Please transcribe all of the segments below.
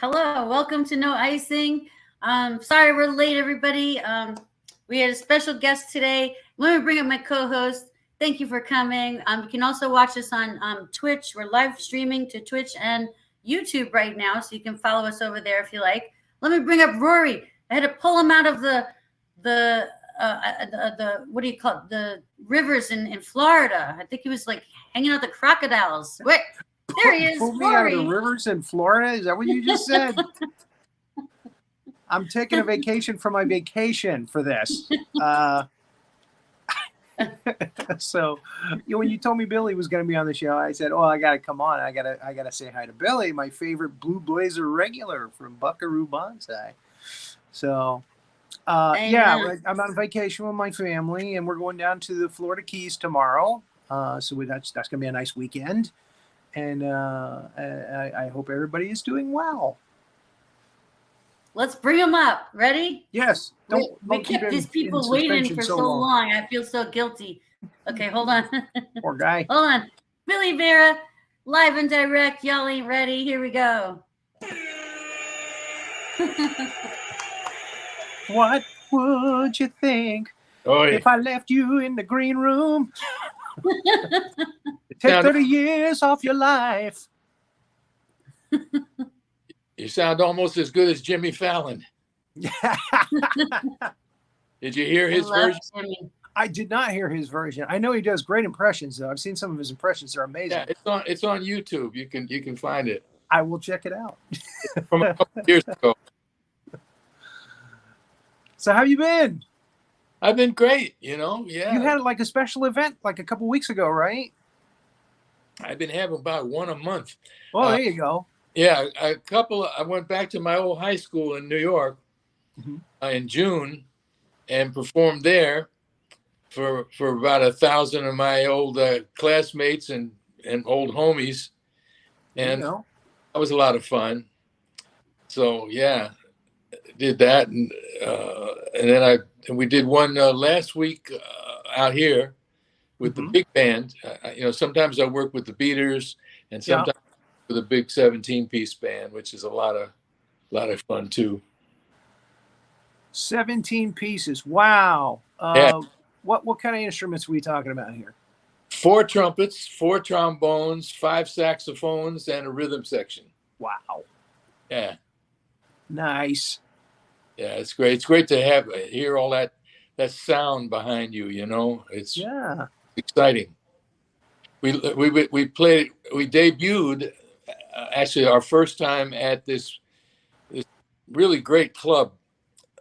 Hello, welcome to No Icing. Sorry we're late, everybody. We had a special guest today. Let me bring up my co-host. Thank you for coming. You can also watch us on Twitch. We're live streaming to Twitch and YouTube right now, so you can follow us over there if you like. Let me bring up Rory. I had to pull him out of the what do you call it? The rivers in Florida. I think he was like hanging out with the crocodiles. Wait. There he is. Pull me out of the rivers in Florida? Is that what you just said? I'm taking a vacation from my vacation for this. So, when you told me Billy was going to be on the show, I said, "Oh, I got to come on. I got to say hi to Billy, my favorite Blue Blazer regular from Buckaroo Bonsai." So, yeah, I'm on vacation with my family, and we're going down to the Florida Keys tomorrow. So that's going to be a nice weekend. And I hope everybody is doing well. Let's bring them up. Ready? Yes. We kept these people waiting for so long. I feel so guilty. Okay, hold on. Poor guy. Hold on. Billy Vera, live and direct. Y'all ain't ready. Here we go. What would you think if I left you in the green room? Take 30 years off your life. You sound almost as good as Jimmy Fallon. Did you hear his version? Jimmy. I did not hear his version. I know he does great impressions, though. I've seen some of his impressions; they're amazing. Yeah, it's on YouTube. You can find it. I will check it out. From a couple years ago. So, how you been? I've been great. Yeah. You had like a special event like a couple weeks ago, right? I've been having about one a month. Oh, there you go. Yeah, I went back to my old high school in New York in June and performed there for about 1,000 of my old classmates and old homies. And that was a lot of fun. So, yeah, did that. And then we did one last week out here with the big band. Sometimes I work with the Beaters and sometimes with a big 17-piece band, which is a lot of fun too. 17 pieces. Wow. Yeah. What kind of instruments are we talking about here? 4 trumpets, 4 trombones, 5 saxophones, and a rhythm section. Wow. Yeah. Nice. Yeah, it's great. It's great to hear all that sound behind you. It's exciting. We debuted actually our first time at this really great club.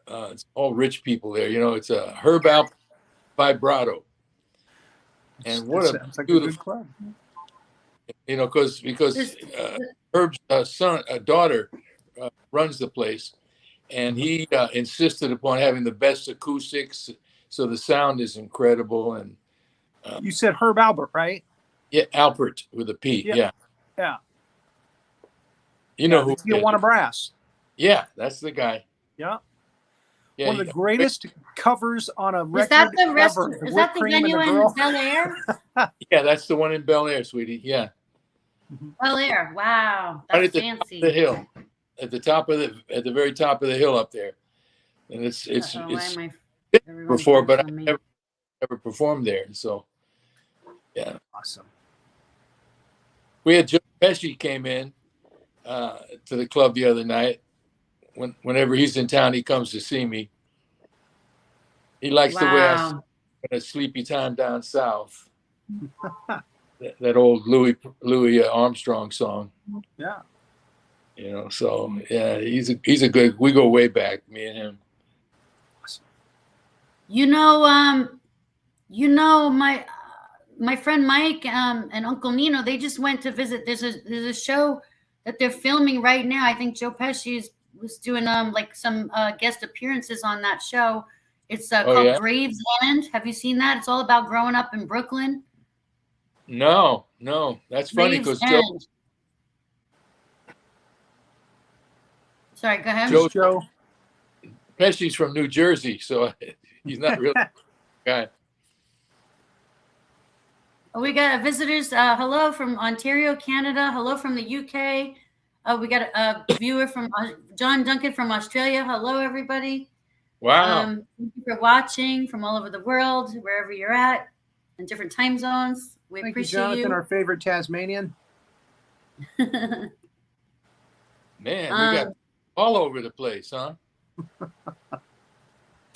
It's all rich people there. It's a Herb Alpert Vibrato, and what sounds like a good club. Because Herb's daughter runs the place. And he insisted upon having the best acoustics, so the sound is incredible. And you said Herb Alpert, right? Yeah, Alpert with a P. Yeah. You know who? Tijuana Brass. Yeah, that's the guy. Yeah. One of the greatest covers on a record ever. Is that the venue in Bel Air? Yeah, that's the one in Bel Air, sweetie. Yeah. Bel Air. Wow, that's fancy. The hill. At the very top of the hill up there, and it's before, but I never performed there. So, yeah, awesome. We had Joe Pesci came in to the club the other night. Whenever he's in town, he comes to see me. He likes the way I sing a sleepy time down south. that old Louis Armstrong song. Yeah. So yeah, he's a good. We go way back, me and him. My friend Mike and Uncle Nino, they just went to visit. There's a show that they're filming right now. I think Joe Pesci was doing like some guest appearances on that show. It's called Gravesend. Have you seen that? It's all about growing up in Brooklyn. No, that's funny because Joe. Sorry, go ahead. Joe Pesci's from New Jersey, so he's not really a guy. We got visitors. Hello from Ontario, Canada. Hello from the UK. Oh, we got a viewer from John Duncan from Australia. Hello, everybody. Wow. Thank you for watching from all over the world, wherever you're at, in different time zones. We Thank you, appreciate Jonathan, you. our favorite Tasmanian. Man, we got all over the place, huh?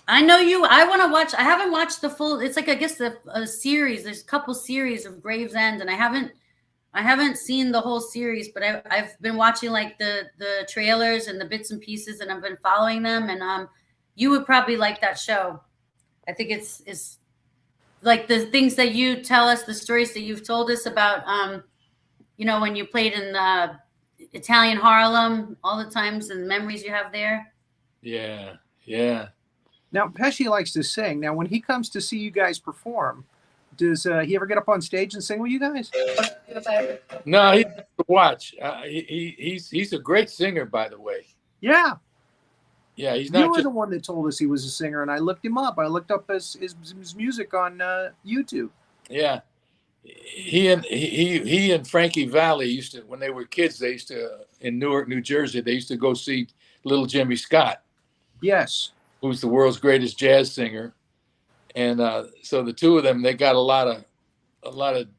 I know you. I want to watch. I haven't watched the full. It's like, I guess, a series. There's a couple series of Gravesend, and I haven't seen the whole series, but I've been watching like the trailers and the bits and pieces, and I've been following them. And you would probably like that show. I think it's like the things that you tell us, the stories that you've told us about. When you played in Italian Harlem, all the times and memories you have there. Yeah, yeah. Now, Pesci likes to sing. Now, when he comes to see you guys perform, does he ever get up on stage and sing with you guys? No, he has to watch. He's a great singer, by the way. Yeah. Yeah, he's You not were just. the one that told us he was a singer, and I looked him up. I looked up his music on YouTube. Yeah, he and Frankie Valli used to, when they were kids, they used to, in Newark, New Jersey, they used to go see Little Jimmy Scott, Yes. who's the world's greatest jazz singer. And so the two of them, they got a lot of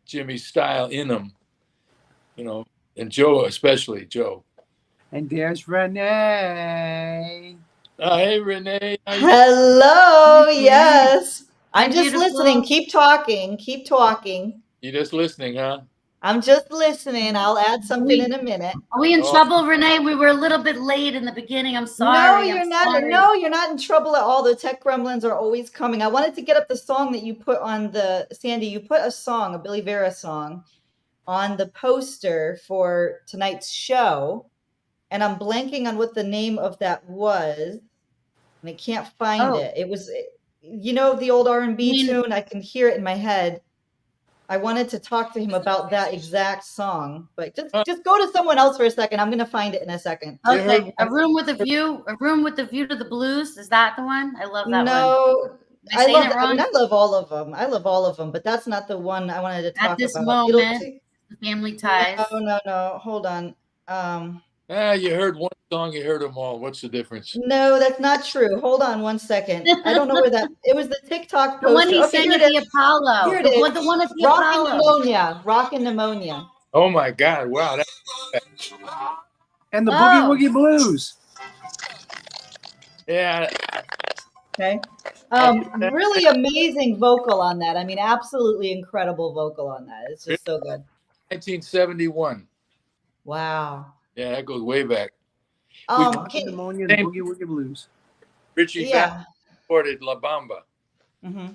Jimmy's style in them, and Joe, especially Joe. And there's Renee. Hey, Renee. Hello. Yes. I'm just Beautiful. listening. Keep talking. Keep talking. You just listening, huh? I'm just listening. I'll add something in a minute. Are we in Oh. trouble, Renee? We were a little bit late in the beginning. I'm No, sorry. you're I'm not. sorry. No, you're not in trouble at all. The tech gremlins are always coming. I wanted to get up the song that you put on Sandy, you put a Billy Vera song on the poster for tonight's show. And I'm blanking on what the name of that was. And I can't find it. It was, the old R&B tune. I can hear it in my head. I wanted to talk to him about that exact song, but just go to someone else for a second. I'm going to find it in a second. Okay, a room with a view to the blues. Is that the one? I love that one. No, Am I saying it wrong? I love all of them. I love all of them, but that's not the one I wanted to talk about. At this moment, the family ties. No. Hold on. You heard one song, you heard them all. What's the difference? No, that's not true. Hold on one second. I don't know where that. It was the TikTok poster. The one he sang at the Apollo. Here it is. The one at the Rockin' Apollo. Pneumonia. Rockin' Pneumonia. Oh my God! Wow. And the Boogie Woogie Blues. Yeah. Okay. Really amazing vocal on that. I mean, absolutely incredible vocal on that. It's just so good. 1971. Wow. Yeah, that goes way back. Pneumonia and Boogie Woogie Blues. Richie Valens recorded La Bamba. Mm-hmm.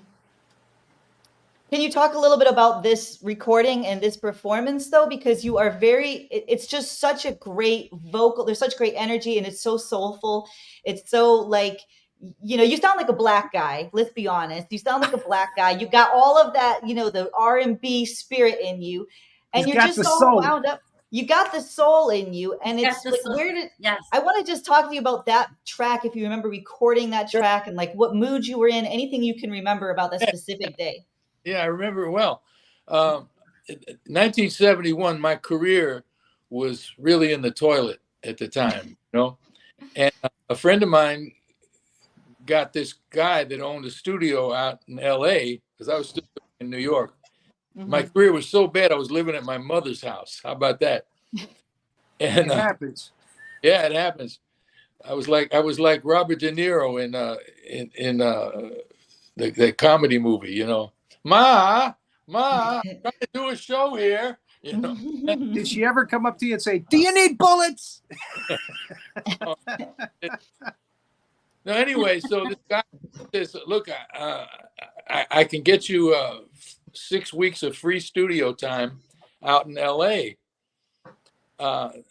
Can you talk a little bit about this recording and this performance, though? Because you are it's just such a great vocal. There's such great energy, and it's so soulful. It's so like, you sound like a black guy. Let's be honest. You sound like a black guy. You got all of that, the R&B spirit in you, and you're just so wound up. You got the soul in you, and it's like, I want to just talk to you about that track, if you remember recording that track, and like what mood you were in, anything you can remember about that specific day. Yeah, I remember it well. 1971, my career was really in the toilet at the time, and a friend of mine got this guy that owned a studio out in LA, because I was still in New York. Mm-hmm. My career was so bad, I was living at my mother's house. How about that? And it happens. Yeah, it happens. I was like Robert De Niro in the comedy movie, Ma, I'm trying to do a show here. Did she ever come up to you and say, "Do you need bullets?" No, anyway, so this guy says, "Look, I can get you 6 weeks of free studio time out in LA.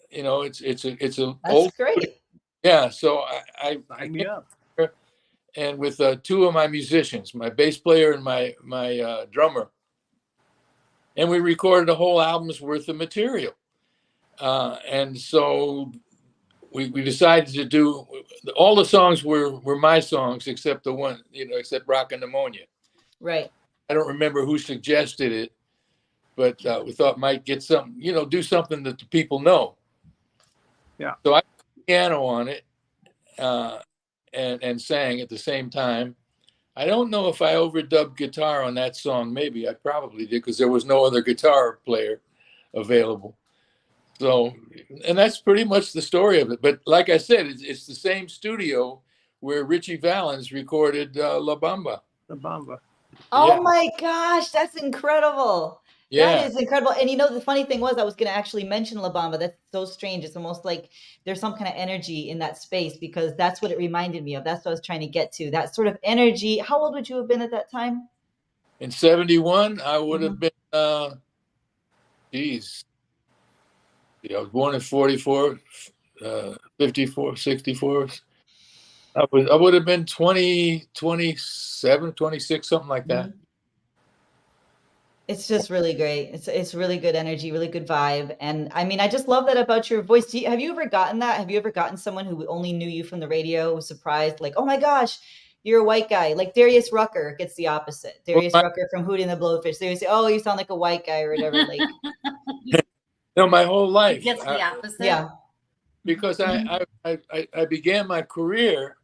It's a old great. Yeah, so I Sign me up. And with two of my musicians, my bass player and my drummer, and we recorded a whole album's worth of material. And so we decided to do all the songs were my songs except the one, except Rockin' Pneumonia. Right. I don't remember who suggested it, but we thought might get something, do something that the people know. Yeah. So I put piano on it and sang at the same time. I don't know if I overdubbed guitar on that song. Maybe I probably did because there was no other guitar player available. So, and that's pretty much the story of it. But like I said, it's the same studio where Richie Valens recorded La Bamba. The Bamba. Oh Yeah. my gosh, that's incredible. That Yeah. is incredible. And you know, the funny thing was, I was going to actually mention La Bamba. That's so strange. It's almost like there's some kind of energy in that space because that's what it reminded me of. That's what I was trying to get to. That sort of energy. How old would you have been at that time? In 71, I would have Mhm. been, geez, I was born in 44, 54, 64. I would have been 20, 27, 26, something like that. Mhm. It's just really great. It's really good energy, really good vibe. And I mean, I just love that about your voice. Have you ever gotten that? Have you ever gotten someone who only knew you from the radio was surprised, like, oh my gosh, you're a white guy? Like Darius Rucker gets the opposite. Well, Darius Rucker from Hootie and the Blowfish. They would say, oh, you sound like a white guy or whatever. Like, my whole It life, gets the opposite. yeah. because Mhm. I began my career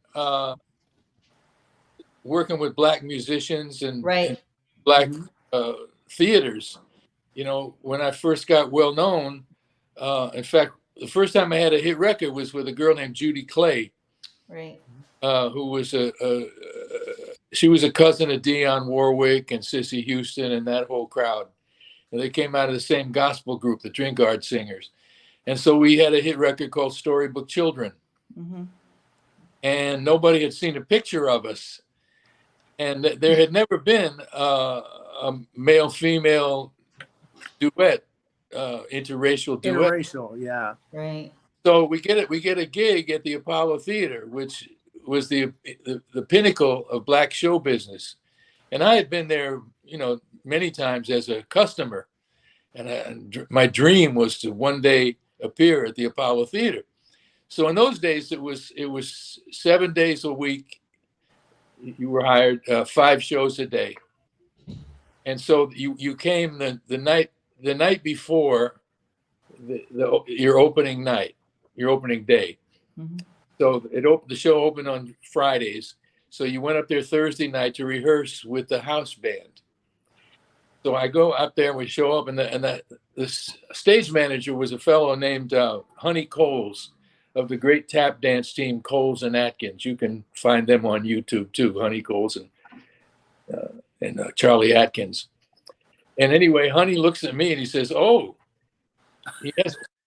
working with black musicians and Right. black Mhm. theaters. When I first got well known, in fact, the first time I had a hit record was with a girl named Judy Clay, Right. who was she was a cousin of Dionne Warwick and Cissy Houston and that whole crowd. And they came out of the same gospel group, the Drinkard Singers. And so we had a hit record called Storybook Children. Mm-hmm. And nobody had seen a picture of us. And there had never been a male-female duet, interracial duet. Interracial, yeah. Right. So we get a gig at the Apollo Theater, which was the pinnacle of black show business. And I had been there, many times as a customer. And my dream was to one day appear at the Apollo Theater. So in those days, it was 7 days a week. You were hired 5 shows a day, and so you came the night before your opening night, your opening day. Mm-hmm. So the show opened on Fridays. So you went up there Thursday night to rehearse with the house band. So I go up there and we show up, and the stage manager was a fellow named Honey Coles of the great tap dance team Coles and Atkins. You can find them on YouTube too, Honey Coles and Charlie Atkins. And anyway, Honey looks at me and he says, "Oh,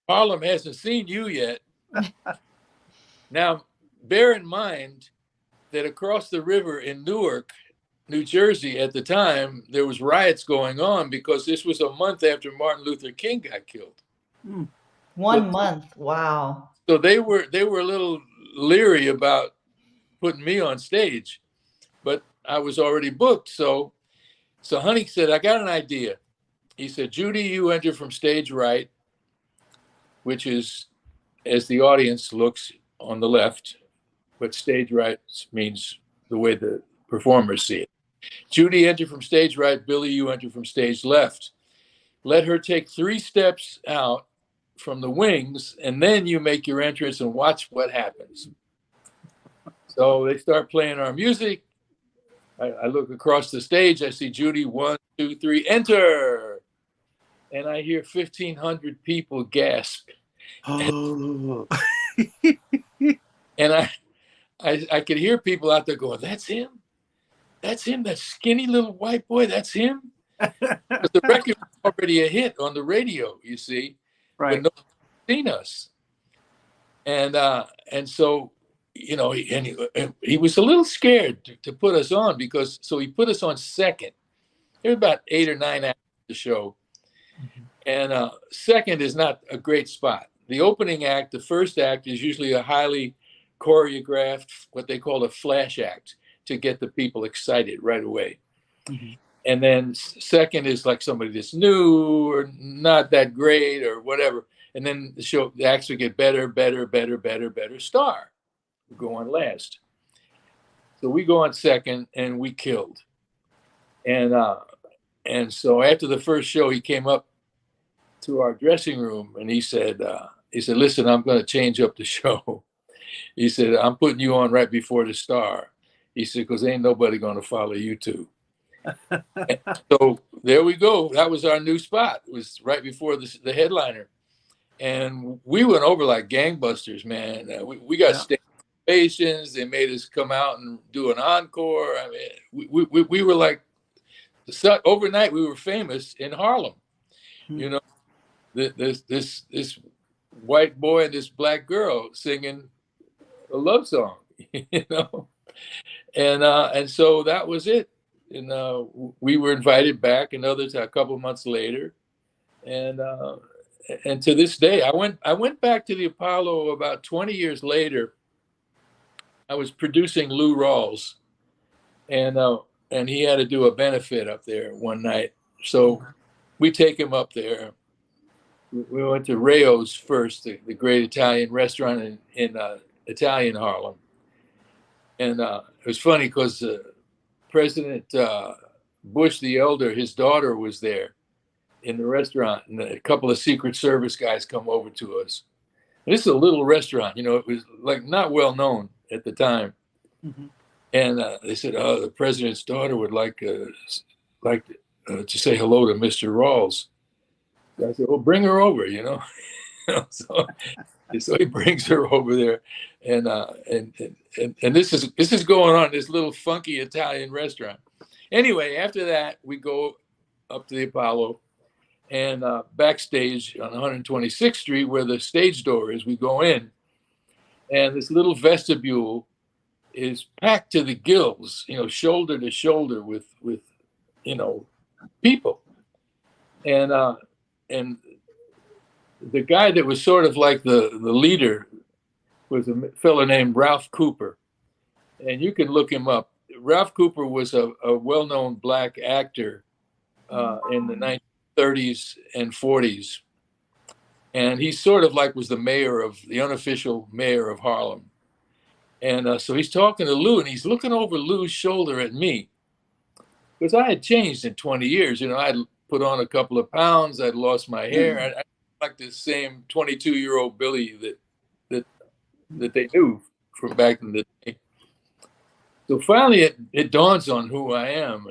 Harlem hasn't seen you yet." Now, bear in mind that across the river in Newark, New Jersey, at the time, there was riots going on because this was a month after Martin Luther King got killed. 1 month. Wow. So they were a little leery about putting me on stage, but I was already booked. So Honey said, "I got an idea." He said, "Judy, you enter from stage right, which is as the audience looks on the left, but stage right means the way the performers see it. Judy, enter from stage right. Billy, you enter from stage left. Let her take 3 steps out from the wings, and then you make your entrance and watch what happens." So they start playing our music. I look across the stage. I see Judy, 1, 2, 3, enter. And I hear 1,500 people gasp. Oh. And I could hear people out there going, "That's him? That's him, that skinny little white boy, that's him?" But the record was already a hit on the radio, you see, Right. but no one had seen us. And so, he was a little scared to put us on so he put us on second. There were about 8 or 9 acts of the show. Mm-hmm. And second is not a great spot. The opening act, the first act, is usually a highly choreographed, what they call a flash act, to get the people excited right away. Mm-hmm. And then second is like somebody that's new or not that great or whatever. And then the acts would get better, star. We go on last. So we go on second, and we killed. And so after the first show, he came up to our dressing room and he said, he said, listen, I'm going to change up the show. He said, I'm putting you on right before the star. He said, because ain't nobody going to follow you two. So there we go. That was our new spot. It was right before the headliner. And we went over like gangbusters, man. We got stage ovations. They made us come out and do an encore. I mean, we were like, overnight we were famous in Harlem. You know, this white boy and this black girl singing a love song, you know, and so that was it. And we were invited back another a couple of months later, and to this day, I went back to the Apollo about 20 years later. I was producing Lou Rawls, and he had to do a benefit up there one night, so we take him up there. We went to Rayo's first, the great Italian restaurant in Italian Harlem. And it was funny because President Bush the Elder, his daughter was there in the restaurant, and a couple of Secret Service guys come over to us. And this is a little restaurant, you know, it was like not well known at the time. And they said, oh, the president's daughter would like to say hello to Mr. Rawls. I said, well, bring her over, you know. So he brings her over there, and this is going on in this little funky Italian restaurant. Anyway, after that, we go up to the Apollo, and backstage on 126th Street, where the stage door is, we go in, and this little vestibule is packed to the gills, you know, shoulder to shoulder with you know, people, and the guy that was sort of like the leader was a fellow named Ralph Cooper. And you can look him up. Ralph Cooper was a well-known black actor in the 1930s and 40s. And he sort of like was the unofficial mayor of Harlem. And so he's talking to Lou, and he's looking over Lou's shoulder at me. Because I had changed in 20 years. You know, I'd put on a couple of pounds. I'd lost my hair. I like the same 22-year-old Billy that they knew from back in the day. So finally, it dawns on who I am,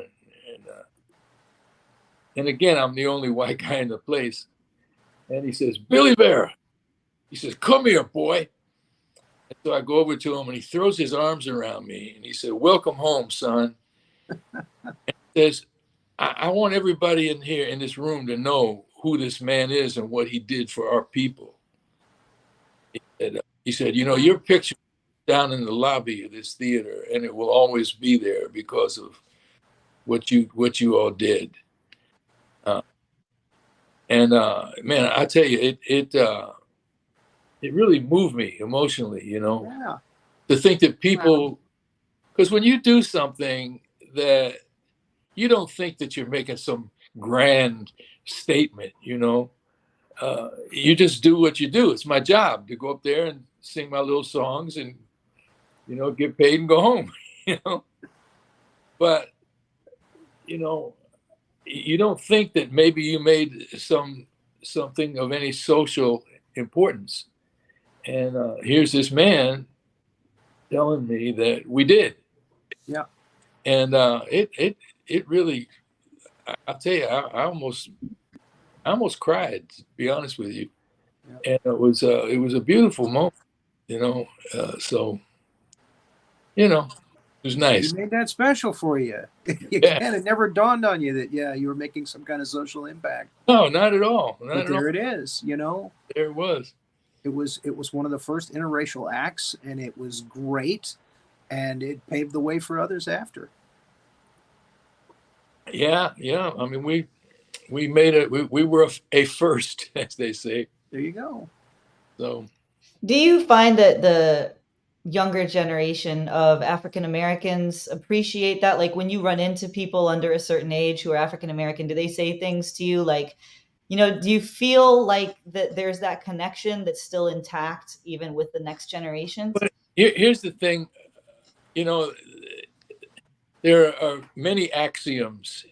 and again, I'm the only white guy in the place. And he says, Billy Vera. He says, come here, boy. And so I go over to him, and he throws his arms around me, and he said, welcome home, son. And he says, I want everybody in here in this room to know who this man is and what he did for our people. He said, you know, your picture down in the lobby of this theater, and it will always be there because of what you all did. Man, I tell you, it really moved me emotionally, you know, to think that people, because when you do something that you don't think that you're making some grand statement, you know, you just do what you do. It's my job to go up there and sing my little songs and, you know, get paid and go home, you know. But, you know, you don't think that maybe you made something of any social importance. And here's this man telling me that we did. Yeah. And it really, I'll tell you, I almost cried, to be honest with you. Yeah. And it was a beautiful moment, you know. So, you know, it was nice. You made that special for you. Again, it never dawned on you that you were making some kind of social impact. No, not at all. But there it is, you know. There it was. It was one of the first interracial acts, and it was great, and it paved the way for others after. Yeah. I mean, we made it. We were a first, as they say. There you go. So, do you find that the younger generation of African Americans appreciate that? Like when you run into people under a certain age who are African American, do they say things to you like, you know, do you feel like that there's that connection that's still intact even with the next generation? But here's the thing, you know, there are many axioms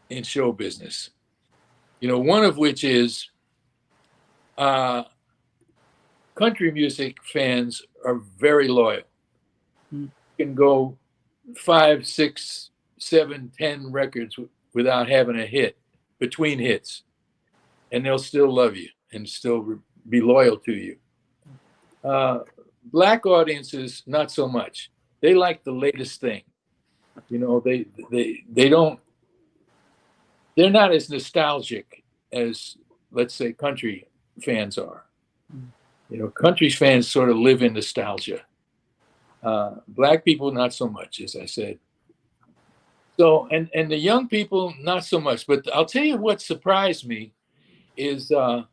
in show business, you know, one of which is country music fans are very loyal. You can go 5, 6, 7, 10 records without having a hit, between hits, and they'll still love you and still be loyal to you. Black audiences, not so much. They like the latest thing. You know, they don't, they're not as nostalgic as, let's say, country fans are. You know, country fans sort of live in nostalgia. Black people, not so much, as I said. So, and the young people, not so much. But I'll tell you what surprised me is the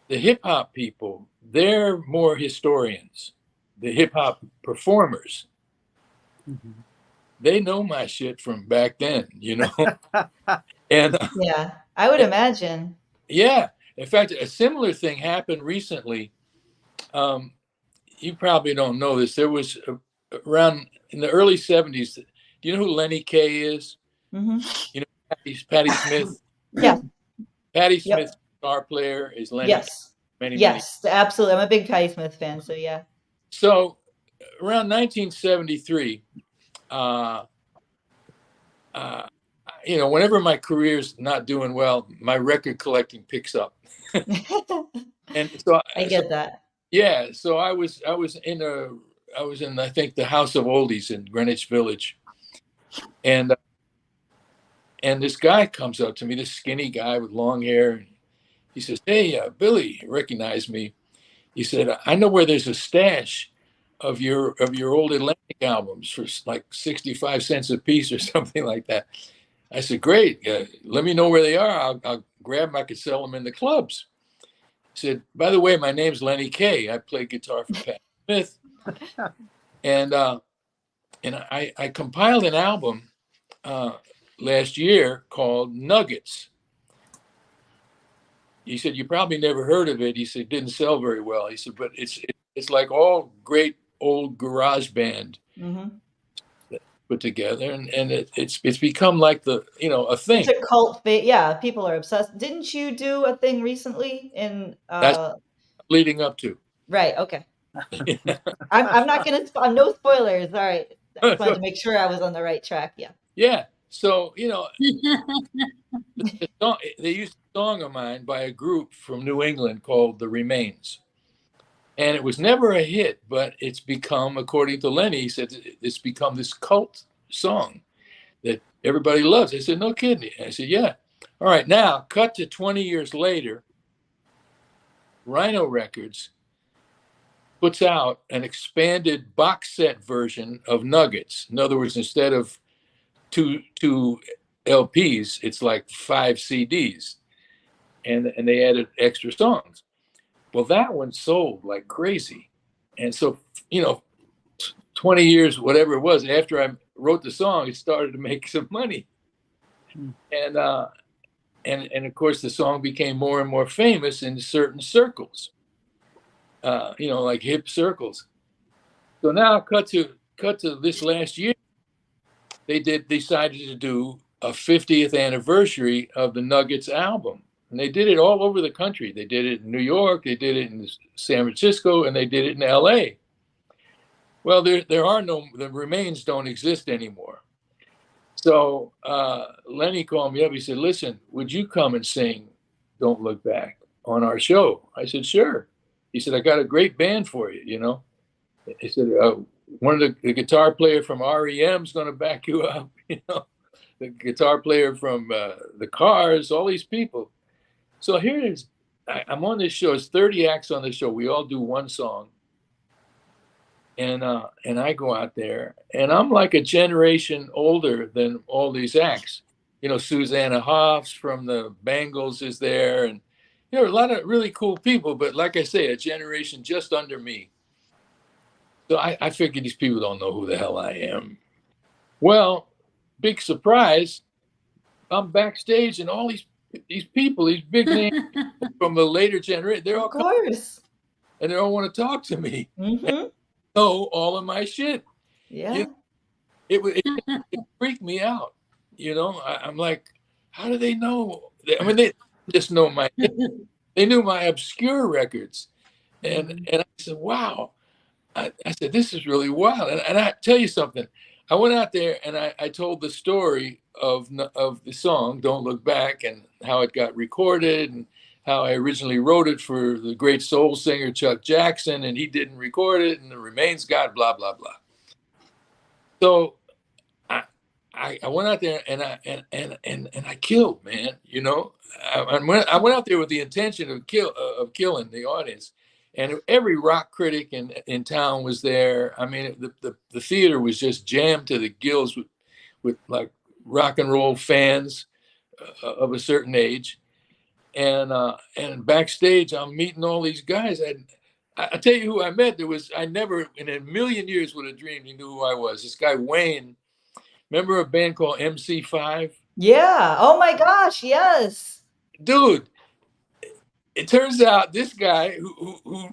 hip hop people. They're more historians. The hip hop performers, they know my shit from back then, you know. And Yeah, I would imagine. yeah, in fact, a similar thing happened recently. You probably don't know this. There was around in the early 70s. Do you know who Lenny Kaye is? Mm-hmm. You know, Patti Smith. Yeah. Patti Yep. Smith, star player, is Lenny. Yes. Many. Yes, absolutely. I'm a big Patti Smith fan, so yeah. So around 1973, you know, whenever my career's not doing well, my record collecting picks up. And so I get that. Yeah, so I was in I think the House of Oldies in Greenwich Village, and this guy comes up to me, this skinny guy with long hair, and he says, "Hey, Billy," he recognized me. He said, "I know where there's a stash of your old Atlantic albums for like 65 cents a piece or something like that." I said, "Great, let me know where they are. I'll grab them. I could sell them in the clubs." He said, "By the way, my name's Lenny Kaye. I play guitar for Patti Smith." And I compiled an album last year called Nuggets. He said, "You probably never heard of it." He said, "It didn't sell very well." He said, "But it's like all great old garage band put together, and it's become like the, you know, a thing." It's a cult yeah, people are obsessed. Didn't you do a thing recently in That's leading up to. Right, okay. I'm not gonna no spoilers. All right. I just wanted to make sure I was on the right track. Yeah. Yeah. So, you know, they used a song of mine by a group from New England called The Remains. And it was never a hit, but it's become, according to Lenny, he said, it's become this cult song that everybody loves. I said, "No kidding." I said, "Yeah." All right, now cut to 20 years later, Rhino Records puts out an expanded box set version of Nuggets. In other words, instead of two LPs, it's like 5 CDs, and they added extra songs. Well, that one sold like crazy, and so, you know, 20 years, whatever it was, after I wrote the song, it started to make some money, and of course, the song became more and more famous in certain circles, you know, like hip circles. So now, cut to this last year, they decided to do a 50th anniversary of the Nuggets album. And they did it all over the country. They did it in New York, they did it in San Francisco, and they did it in LA. Well, there are no, the remains don't exist anymore. So Lenny called me up. He said, "Listen, would you come and sing Don't Look Back on our show?" I said, "Sure." He said, "I got a great band for you, you know." He said, "One of the guitar player from REM is going to back you up, you know, the guitar player from the Cars, all these people." So here it is. I'm on this show. It's 30 acts on the show. We all do one song. And I go out there, and I'm like a generation older than all these acts. You know, Susanna Hoffs from the Bangles is there, and, you know, a lot of really cool people. But like I say, a generation just under me. So I figured these people don't know who the hell I am. Well, big surprise, I'm backstage, and all these people, these big names from the later generation, they're all Of course. and they all want to talk to me. Know all of my shit. Yeah. You know, it freaked me out. You know, I'm like, how do they know? I mean, they just know they knew my obscure records, And I said, wow. I said, this is really wild. And I tell you something. I went out there and I told the story of the song, Don't Look Back, and how it got recorded and how I originally wrote it for the great soul singer Chuck Jackson, and he didn't record it, and it remains God, blah, blah, blah. So I went out there and I killed, man. You know, I went out there with the intention of killing the audience, and every rock critic in town was there. I mean, the theater was just jammed to the gills with like rock and roll fans of a certain age, and backstage I'm meeting all these guys. I tell you who I met. I never in a million years would have dreamed he knew who I was. This guy Wayne. Remember a band called MC5? Yeah. Oh my gosh. Yes. Dude, it turns out this guy who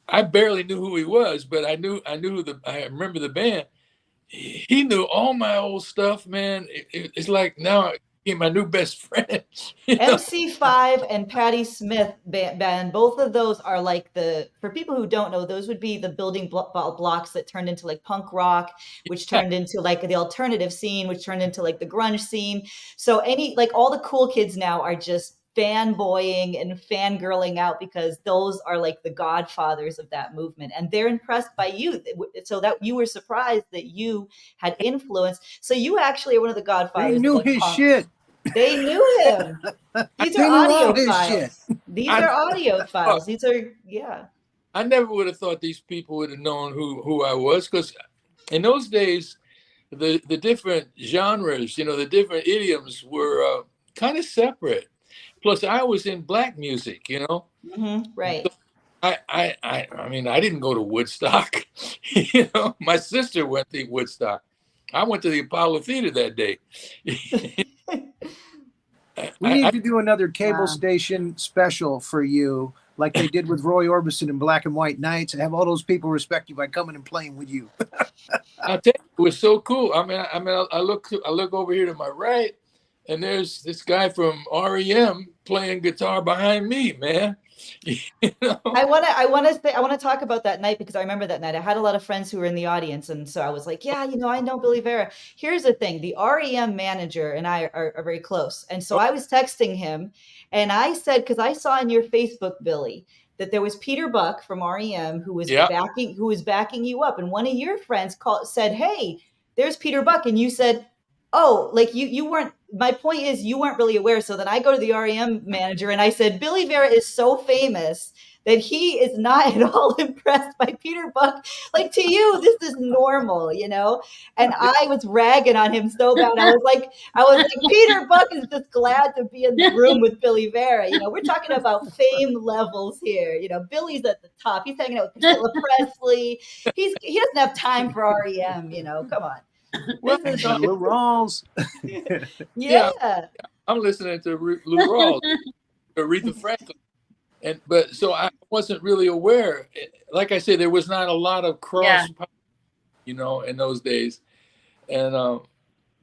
I barely knew who he was, but I remember the band. He knew all my old stuff, man. It's like now he's my new best friend. You know? MC5 and Patti Smith band, both of those are like for people who don't know, those would be the building blocks that turned into like punk rock, which turned into like the alternative scene, which turned into like the grunge scene. So all the cool kids now are just fanboying and fangirling out because those are like the godfathers of that movement, and they're impressed by you, so that you were surprised that you had influence. So you actually are one of the godfathers. They knew his punk. shit. They knew him. These are audio files. These are audio files. These are, yeah. I never would have thought these people would have known who I was, because in those days, the different genres, you know, the different idioms were kind of separate. Plus, I was in black music, you know. Mm-hmm, right. So I mean, I didn't go to Woodstock. You know, my sister went to Woodstock. I went to the Apollo Theater that day. We need to do another cable station special for you, like they did with Roy Orbison in Black and White Nights, and have all those people respect you by coming and playing with you. I'll tell you, it was so cool. I mean, I look over here to my right, and there's this guy from REM playing guitar behind me, man. You know? I want to talk about that night, because I remember that night. I had a lot of friends who were in the audience, and so I was like, yeah, you know, I know Billy Vera. Here's the thing: the REM manager and I are very close, and so I was texting him, and I said, because I saw in your Facebook, Billy, that there was Peter Buck from REM who was backing you up, and one of your friends said, hey, there's Peter Buck, and you said, oh, like you weren't. My point is, you weren't really aware. So then I go to the REM manager and I said, Billy Vera is so famous that he is not at all impressed by Peter Buck. Like, to you, this is normal, you know? And I was ragging on him so bad. I was like, Peter Buck is just glad to be in the room with Billy Vera. You know, we're talking about fame levels here. You know, Billy's at the top. He's hanging out with Priscilla Presley. He doesn't have time for REM, you know, come on. Lou Rawls. Yeah. I'm listening to Lou Rawls, Aretha Franklin, but so I wasn't really aware. Like I said, there was not a lot of cross, you know, in those days, and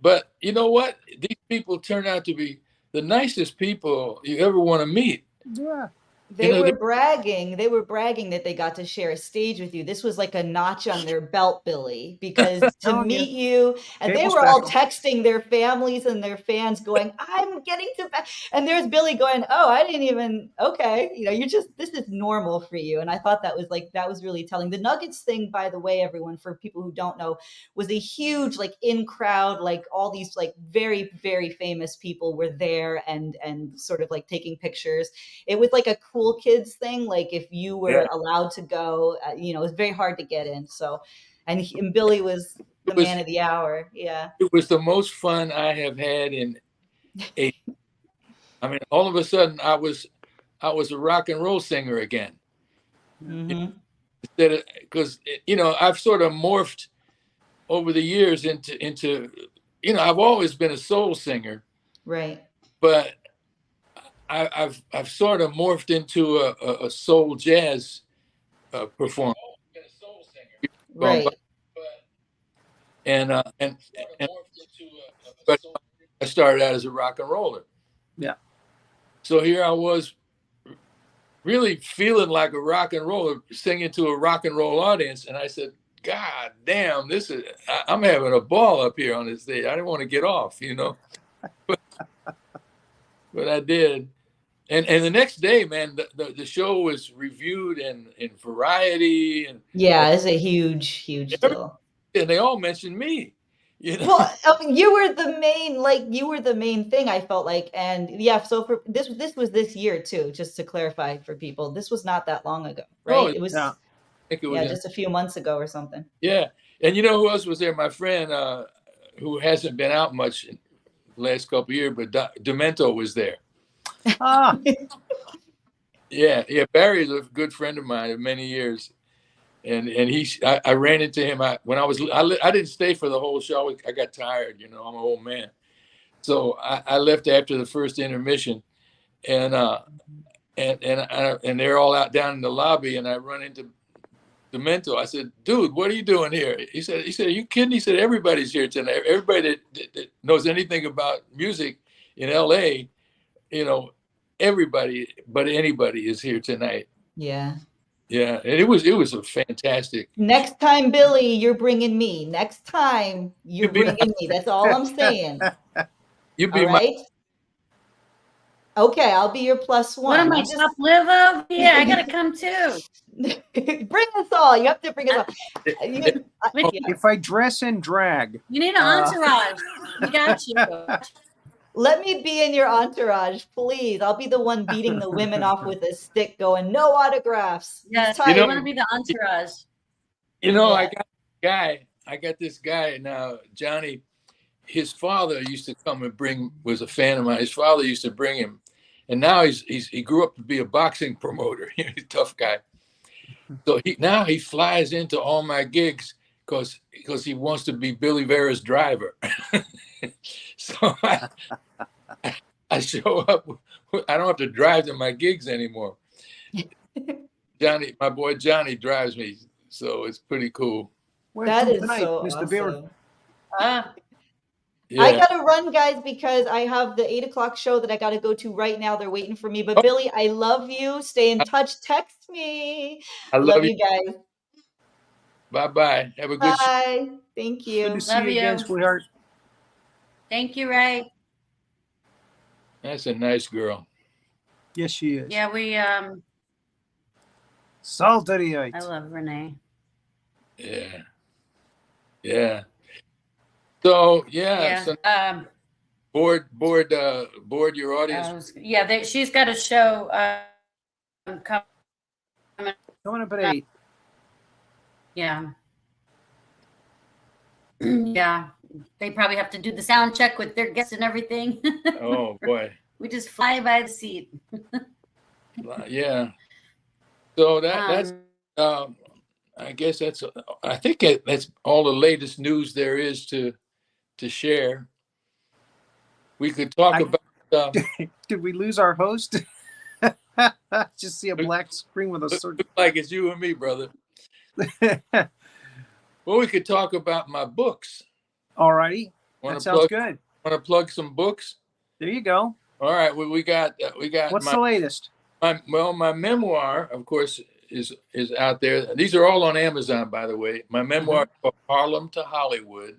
but you know what? These people turned out to be the nicest people you ever want to meet. Yeah. They were bragging that they got to share a stage with you. This was like a notch on their belt, Billy, because to meet you, and they were all texting their families and their fans going, I'm getting to back. And there's Billy going, oh, I didn't even, okay. You know, this is normal for you. And I thought that was really telling. The Nuggets thing, by the way, everyone, for people who don't know, was a huge, like, in crowd, like all these like very, very famous people were there and sort of like taking pictures. It was like a cool kids thing. Like, if you were allowed to go, you know, it was very hard to get in. So, and Billy was the man of the hour. Yeah. It was the most fun I have had I mean, all of a sudden I was a rock and roll singer again. Mm-hmm. Because, you know, I've sort of morphed over the years into, you know, I've always been a soul singer. Right. But I've sort of morphed into a soul jazz performer. Right. But I started out as a rock and roller. Yeah. So here I was really feeling like a rock and roller, singing to a rock and roll audience. And I said, God damn, I'm having a ball up here on this stage. I didn't want to get off, but I did. And the next day, man, the show was reviewed in Variety and Yeah, it's a huge deal. and they all mentioned me. Well, I mean, you were the main thing, I felt like. And yeah, so for this was this year too, just to clarify for people. This was not that long ago, right? Oh, It was yeah. I think it was just a few months ago or something. Yeah. And you know who else was there? My friend who hasn't been out much in the last couple of years, but Demento was there. Ah, Yeah. Barry is a good friend of mine of many years. And I ran into him I didn't stay for the whole show. I got tired, I'm an old man. So I left after the first intermission, and they're all out down in the lobby, and I run into Demento. I said, dude, what are you doing here? He said, are you kidding? He said, everybody's here tonight. Everybody that knows anything about music in LA, everybody but anybody is here tonight. Yeah. Yeah, and it was a fantastic. Next time, Billy, you're bringing me. Next time, you're bringing me. That's all I'm saying. You be all right? Okay, I'll be your +1. What am I, top live over? Yeah, I gotta come too. Bring us all. You have to bring us all. if I dress in drag, You need an entourage. We got you. Let me be in your entourage, please. I'll be the one beating the women off with a stick, going, no autographs. Yes, I want to be the entourage. I got this guy now, Johnny. His father used to come and was a fan of mine. His father used to bring him, and now he grew up to be a boxing promoter. He's a tough guy. So he flies into all my gigs because he wants to be Billy Vera's driver. So I show up. I don't have to drive to my gigs anymore. My boy Johnny drives me, so it's pretty cool. That is tonight, so Mr. awesome. Vera? Yeah. I gotta run, guys, because I have the 8:00 show that I gotta go to right now. They're waiting for me. But Billy, I love you. Stay in touch. Text me. I love you guys. Bye. Have a good show. Bye. Thank you. Good to see you again, sweetheart. Thank you, Ray. That's a nice girl. Yes, she is. Yeah, we Salty. I love Renee. Yeah. So Yeah. So board your audience. She's got a show Coming up at 8. Yeah. Yeah. They probably have to do the sound check with their guests and everything. Oh boy. We just fly by the seat. Yeah. So that's I guess I think that's all the latest news there is to share. We could talk about. Did we lose our host? Just see a black screen with a certain. Like it's you and me, brother. Well, we could talk about my books. All righty. That sounds good. Want to plug some books? There you go. All right. Well, we got. What's the latest? My memoir, of course, is out there. These are all on Amazon, by the way. My memoir is called Harlem to Hollywood.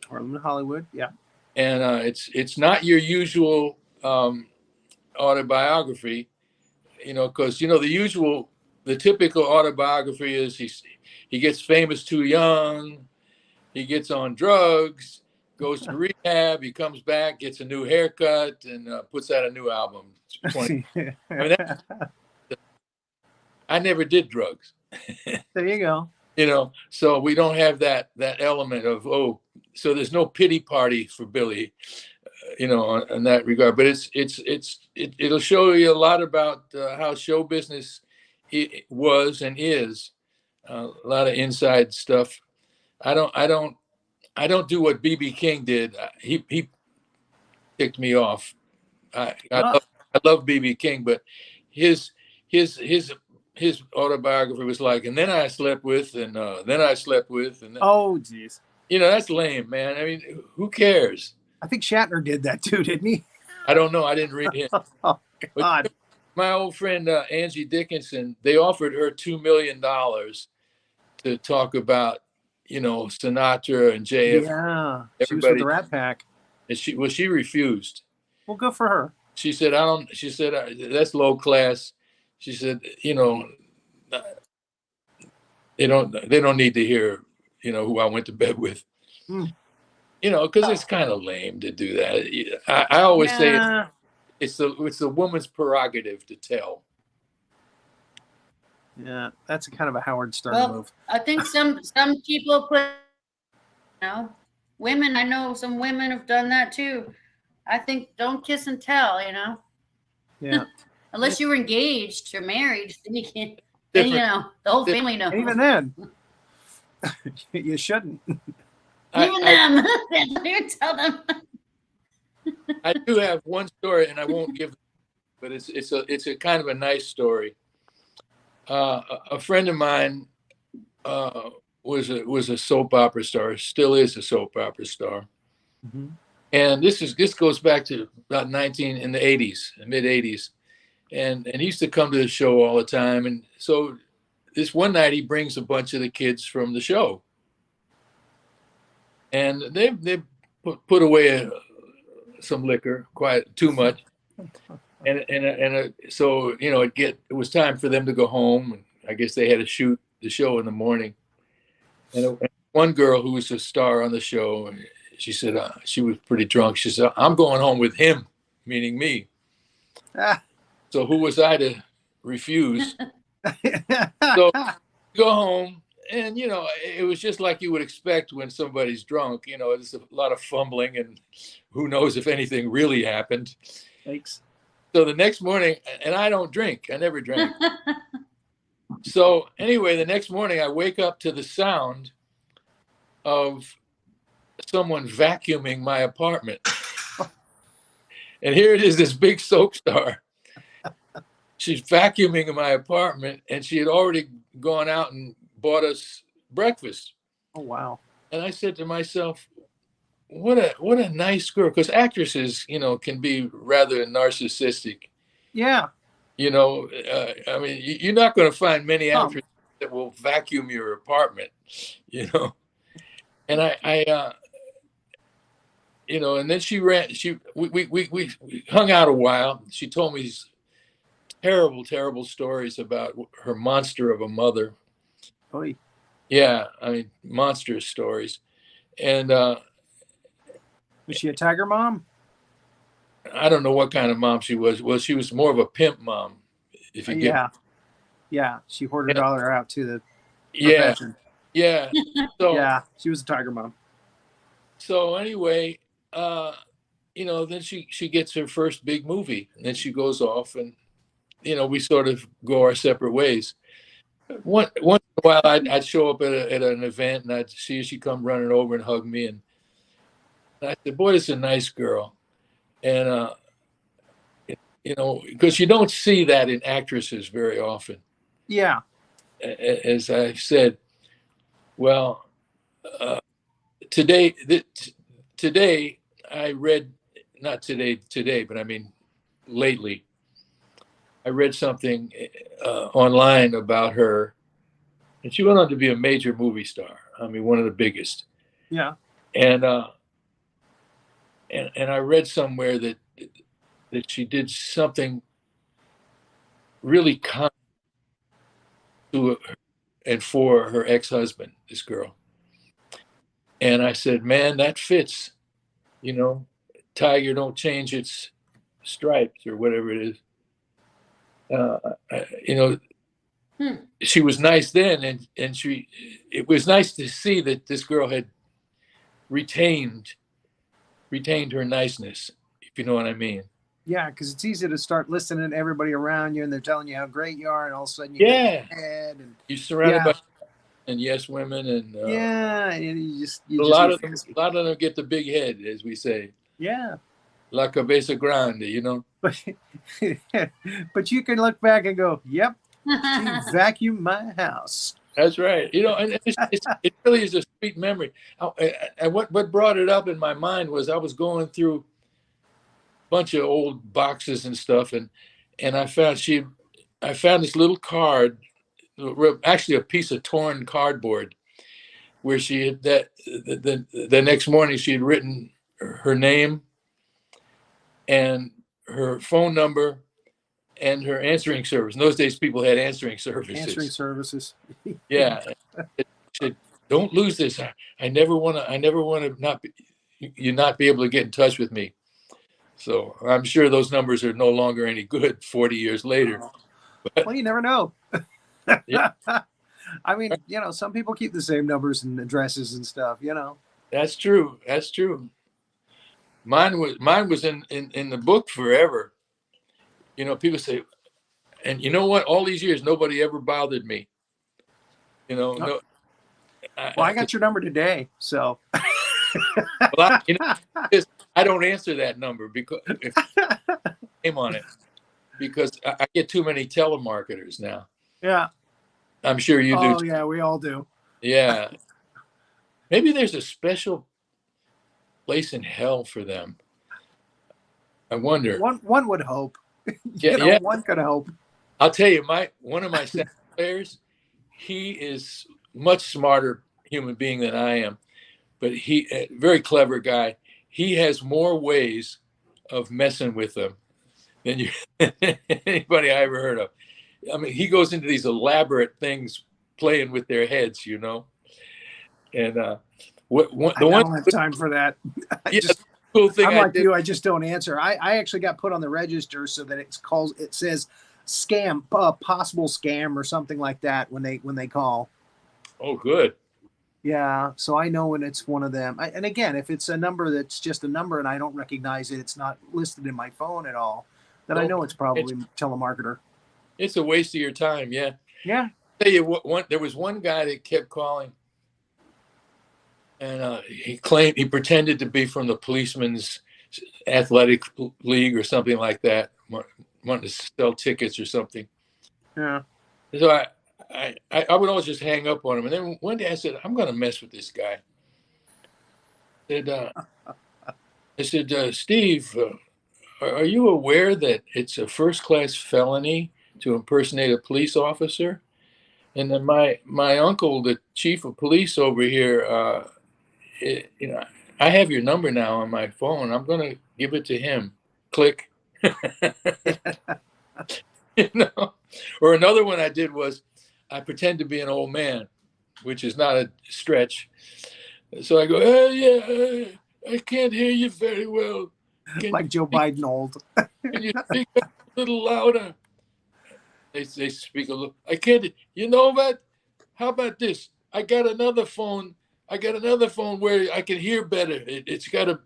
Harlem to Hollywood, yeah. And it's not your usual autobiography, because the typical autobiography is he gets famous too young, he gets on drugs, goes to rehab, he comes back, gets a new haircut, and puts out a new album. I never did drugs. There you go. So we don't have that element of, so there's no pity party for Billy, in that regard. But it'll show you a lot about how show business was and is, a lot of inside stuff. I don't do what B.B. King did. He kicked me off. I love B.B. King, but his autobiography was like, and then I slept with, and then I slept with, and then, oh geez, that's lame, man. I mean, who cares? I think Shatner did that too, didn't he? I don't know. I didn't read him. Oh God. my old friend Angie Dickinson, they offered her $2 million to talk about, Sinatra and JF, Yeah, she was with the everybody. Rat Pack. And she refused. Well, good for her. She said, that's low class. She said, they don't need to hear, who I went to bed with. Hmm. Because it's kind of lame to do that. I always say it's the woman's prerogative to tell. Yeah, that's a kind of a Howard Stern move. I think some people put, women. I know some women have done that too. I think don't kiss and tell. Yeah. Unless you were engaged or married, then you can't. Then the whole family knows. And even then, you shouldn't. Even them, you tell them. I do have one story, and I won't give, but it's a kind of a nice story. A friend of mine was a soap opera star, still is a soap opera star, Mm-hmm. and this goes back to about in the 80s, mid 80s, and he used to come to the show all the time, and so this one night he brings a bunch of the kids from the show, and they put away some liquor, quite too much. So it was time for them to go home. I guess they had to shoot the show in the morning. And one girl who was a star on the show, she said she was pretty drunk. She said, "I'm going home with him," meaning me. So who was I to refuse? So go home, and it was just like you would expect when somebody's drunk. There's a lot of fumbling, and who knows if anything really happened. Thanks. So the next morning, and I don't drink. I never drank. So anyway, the next morning I wake up to the sound of someone vacuuming my apartment. And here it is, this big soap star. She's vacuuming in my apartment, and she had already gone out and bought us breakfast. Oh, wow. And I said to myself, what a nice girl, because actresses, can be rather narcissistic. Yeah. I mean, you're not going to find many actresses that will vacuum your apartment, And and then we hung out a while. She told me these terrible, terrible stories about her monster of a mother. Oy. Yeah, I mean, monstrous stories. And was she a tiger mom? I don't know what kind of mom she was. Well, she was more of a pimp mom. If you get. Yeah. She hoarded her dollar out to the profession. Yeah. So yeah, she was a tiger mom. So anyway, then she gets her first big movie, and then she goes off, and we sort of go our separate ways. Once in a while, I'd show up at an event, and I'd see her. She'd come running over and hug me, and I said, "Boy, this is a nice girl." And because you don't see that in actresses very often. Yeah. As I've said, well, today I read, not today, but I mean lately, I read something online about her, and she went on to be a major movie star. I mean, one of the biggest. Yeah. And I read somewhere that she did something really kind to her and for her ex-husband, this girl. And I said, man, that fits. Tiger don't change its stripes or whatever it is. She was nice then, and it was nice to see that this girl had retained her niceness, if you know what I mean. Yeah, because it's easy to start listening to everybody around you, and they're telling you how great you are, and all of a sudden you get head, and you're surrounded by and yes women, and and you a lot of them get the big head, as we say. Yeah, la cabeza grande, But you can look back and go, "Yep, she vacuumed my house." That's right. And it really is a sweet memory. And what brought it up in my mind was I was going through a bunch of old boxes and stuff, and and I found this little card, actually a piece of torn cardboard, where she had the next morning she had written her name and her phone number and her answering service. In those days, people had answering services. Answering services. Yeah. She said, "Don't lose this. I never want to not be able to get in touch with me." So I'm sure those numbers are no longer any good 40 years later. Well, you never know. Yeah. I mean, some people keep the same numbers and addresses and stuff, That's true. That's true. Mine was in the book forever. People say, and you know what? All these years, nobody ever bothered me. No. Well, I got your number today, so. Well, I don't answer that number because if name on it, because I get too many telemarketers now. Yeah. I'm sure you do. Oh, yeah, we all do. Yeah. Maybe there's a special place in hell for them. I wonder. One would hope. Yeah. One could hope. I'll tell you, one of my sax players, he is much smarter human being than I am, but he a very clever guy. He has more ways of messing with them than anybody I ever heard of. I mean, he goes into these elaborate things playing with their heads, And I don't have time for that. Cool thing. I'm like you. I just don't answer. I actually got put on the register so that it says scam, possible scam or something like that when they call. Oh, good. Yeah, so I know when it's one of them. And again, if it's a number that's just a number and I don't recognize it, it's not listed in my phone at all, then I know it's probably telemarketer. It's a waste of your time. Yeah. Yeah. I'll tell you what, there was one guy that kept calling, and he pretended to be from the policeman's athletic league or something like that, wanted to sell tickets or something. Yeah. So I would always just hang up on him. And then one day I said, I'm going to mess with this guy. I said, Steve, are you aware that it's a first-class felony to impersonate a police officer? And then my uncle, the chief of police over here, I have your number now on my phone. I'm going to give it to him. Click. Or another one I did was I pretend to be an old man, which is not a stretch. So I go, I can't hear you very well. Like Joe Biden old. Can you speak up a little louder? They speak a little. I can't. You know what? How about this? I got another phone where I can hear better. It's got a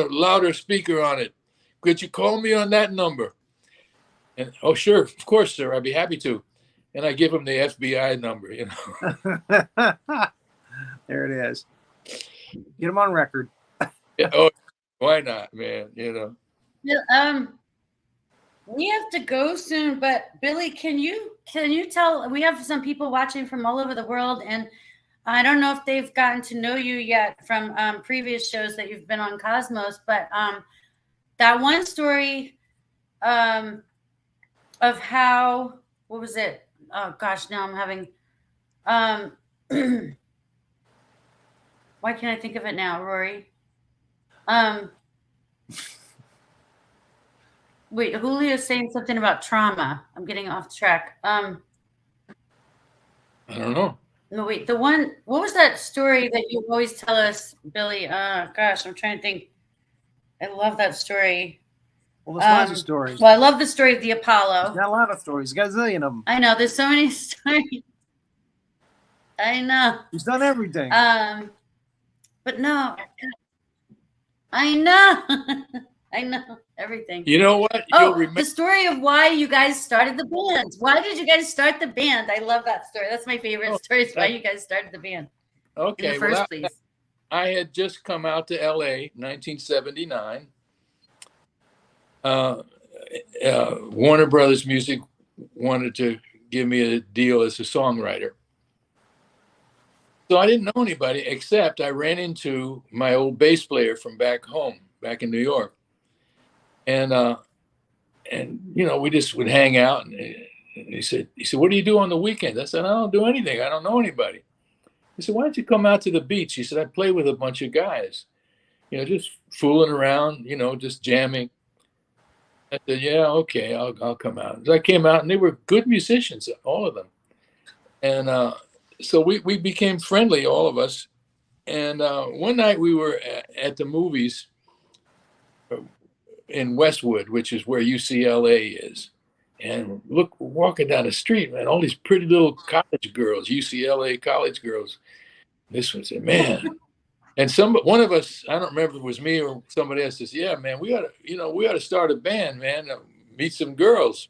louder speaker on it. Could you call me on that number? And oh, sure, of course, sir. I'd be happy to. And I give him the FBI number. There it is. Get him on record. Yeah, oh, why not, man? Yeah, we have to go soon, but Billy, can you tell? We have some people watching from all over the world, and I don't know if they've gotten to know you yet from previous shows that you've been on Cosmos, but that one story of how, what was it? Oh gosh, now I'm having why can't I think of it now, Rory? Wait, Julio's saying something about trauma. I'm getting off track. I don't know. No, wait, what was that story that you always tell us, Billy? Gosh, I'm trying to think. I love that story. Well, there's lots of stories. Well, I love the story of the Apollo. There's got a lot of stories. Got a zillion of them. I know. There's so many stories. I know. He's done everything. But no. I know. I know everything. You know what? You'll remember the story of why you guys started the band. Why did you guys start the band? I love that story. That's my favorite story. Is why you guys started the band. Okay. In the first place. I had just come out to LA, 1979. Warner Brothers Music wanted to give me a deal as a songwriter. So I didn't know anybody, except I ran into my old bass player from back home, back in New York. And you know, we just would hang out. And he said, what do you do on the weekends? I said, I don't do anything. I don't know anybody. He said, why don't you come out to the beach? He said, I play with a bunch of guys, you know, just fooling around, you know, just jamming. I said, yeah, okay, I'll come out. So I came out, and they were good musicians, all of them. And so we became friendly, all of us. And one night we were at the movies in Westwood, which is where UCLA is. And look, walking down the street, man, all these pretty little college girls, UCLA college girls. This one said, man. And one of us, I don't remember if it was me or somebody else, says, yeah, man, we ought to start a band, man, meet some girls.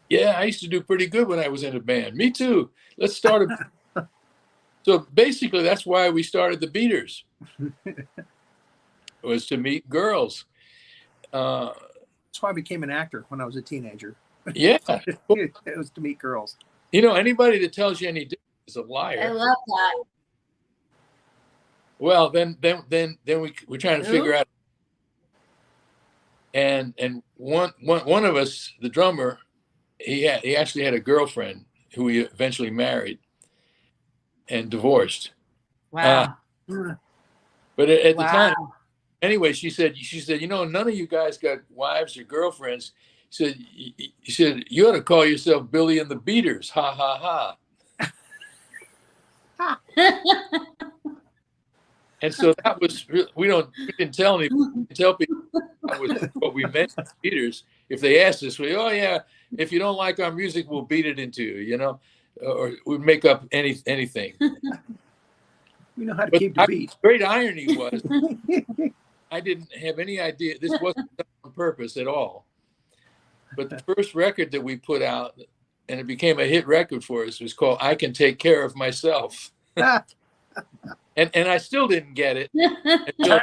Yeah, I used to do pretty good when I was in a band. Me too. Let's start a So basically, that's why we started the Beaters, was to meet girls. That's why I became an actor when I was a teenager. Yeah. It was to meet girls. You know, anybody that tells you any different is a liar. I love that. Well, then we're trying to figure out. And one of us, the drummer, he actually had a girlfriend who he eventually married and divorced. Wow. But at the time, anyway, she said, you know, none of you guys got wives or girlfriends. He said, you ought to call yourself Billy and the Beaters. Ha ha ha. And so that was, we didn't tell anybody, we didn't tell people that was what we meant, Beaters. If they asked us, oh yeah, if you don't like our music, we'll beat it into you, you know, or we'd make up anything. We know how to keep the beat. Great irony was, I didn't have any idea, this wasn't done on purpose at all. But the first record that we put out, and it became a hit record for us, was called I Can Take Care of Myself. And I still didn't get it until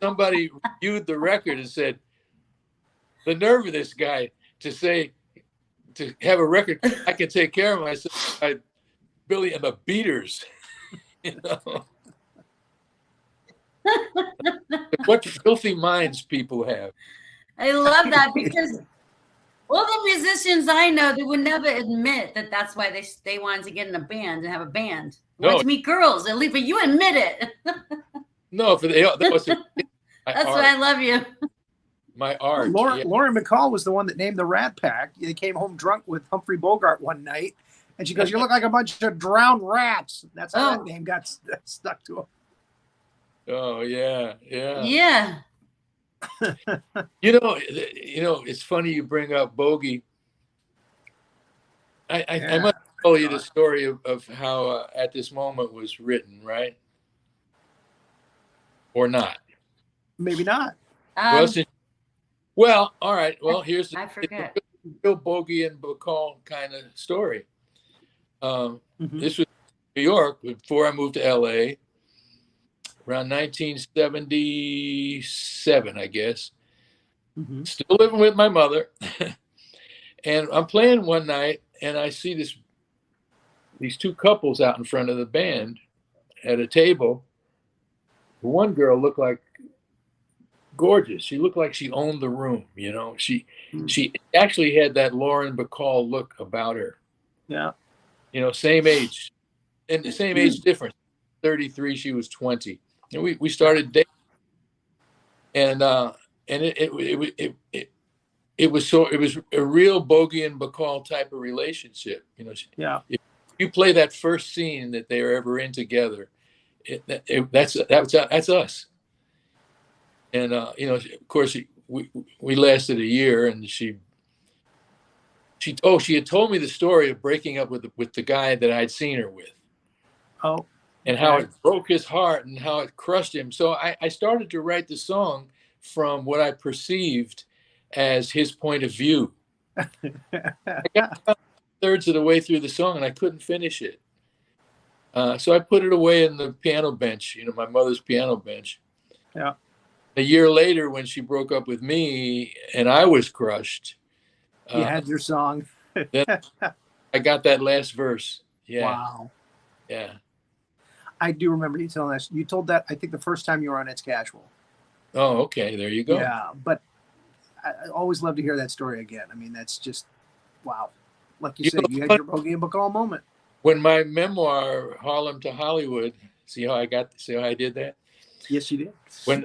somebody reviewed the record and said, the nerve of this guy to have a record, I Can Take Care of Myself, by Billy and the Beaters. You know? What filthy minds people have. I love that, because all the musicians I know, they would never admit that that's why they wanted to get in a band and have a band. They wanted to meet girls, at least, but you admit it. No, that was that's why I love you. My art. Lauren McCall was the one that named the Rat Pack. They came home drunk with Humphrey Bogart one night, and she goes, "You look like a bunch of drowned rats." That's how that name got stuck to him. Oh yeah. Yeah. You know, it's funny you bring up Bogey. I must tell you the story of how At This Moment was written, right? Or not? Maybe not. Well, all right. Well, here's I forget. the real Bogey and Bacall kind of story. This was New York before I moved to LA. Around 1977, I guess. Still living with my mother. And I'm playing one night, and I see these two couples out in front of the band at a table. One girl looked like gorgeous. She looked like she owned the room, you know. She actually had that Lauren Bacall look about her. Yeah. You know, same age. And the same age difference. 33, she was 20. And we started dating, and it was a real Bogey and Bacall type of relationship, you know. Yeah. If you play that first scene that they are ever in together, that's us. And you know, of course, we lasted a year, and she had told me the story of breaking up with the guy that I'd seen her with. Oh. And how it broke his heart and how it crushed him. So I started to write the song from what I perceived as his point of view. I got about 2/3 of the way through the song, and I couldn't finish it. So I put it away in the piano bench, you know, my mother's piano bench. Yeah. A year later, when she broke up with me and I was crushed. You had your song. Then I got that last verse. Yeah. Wow. Yeah. I do remember you telling us. You told that, I think, the first time you were on It's Casual. Oh, okay. There you go. Yeah, but I always love to hear that story again. I mean, that's just wow. Like you You said, know, you had your Bogey and Bacall moment. when my memoir, Harlem to Hollywood, see how I did that? Yes, you did. When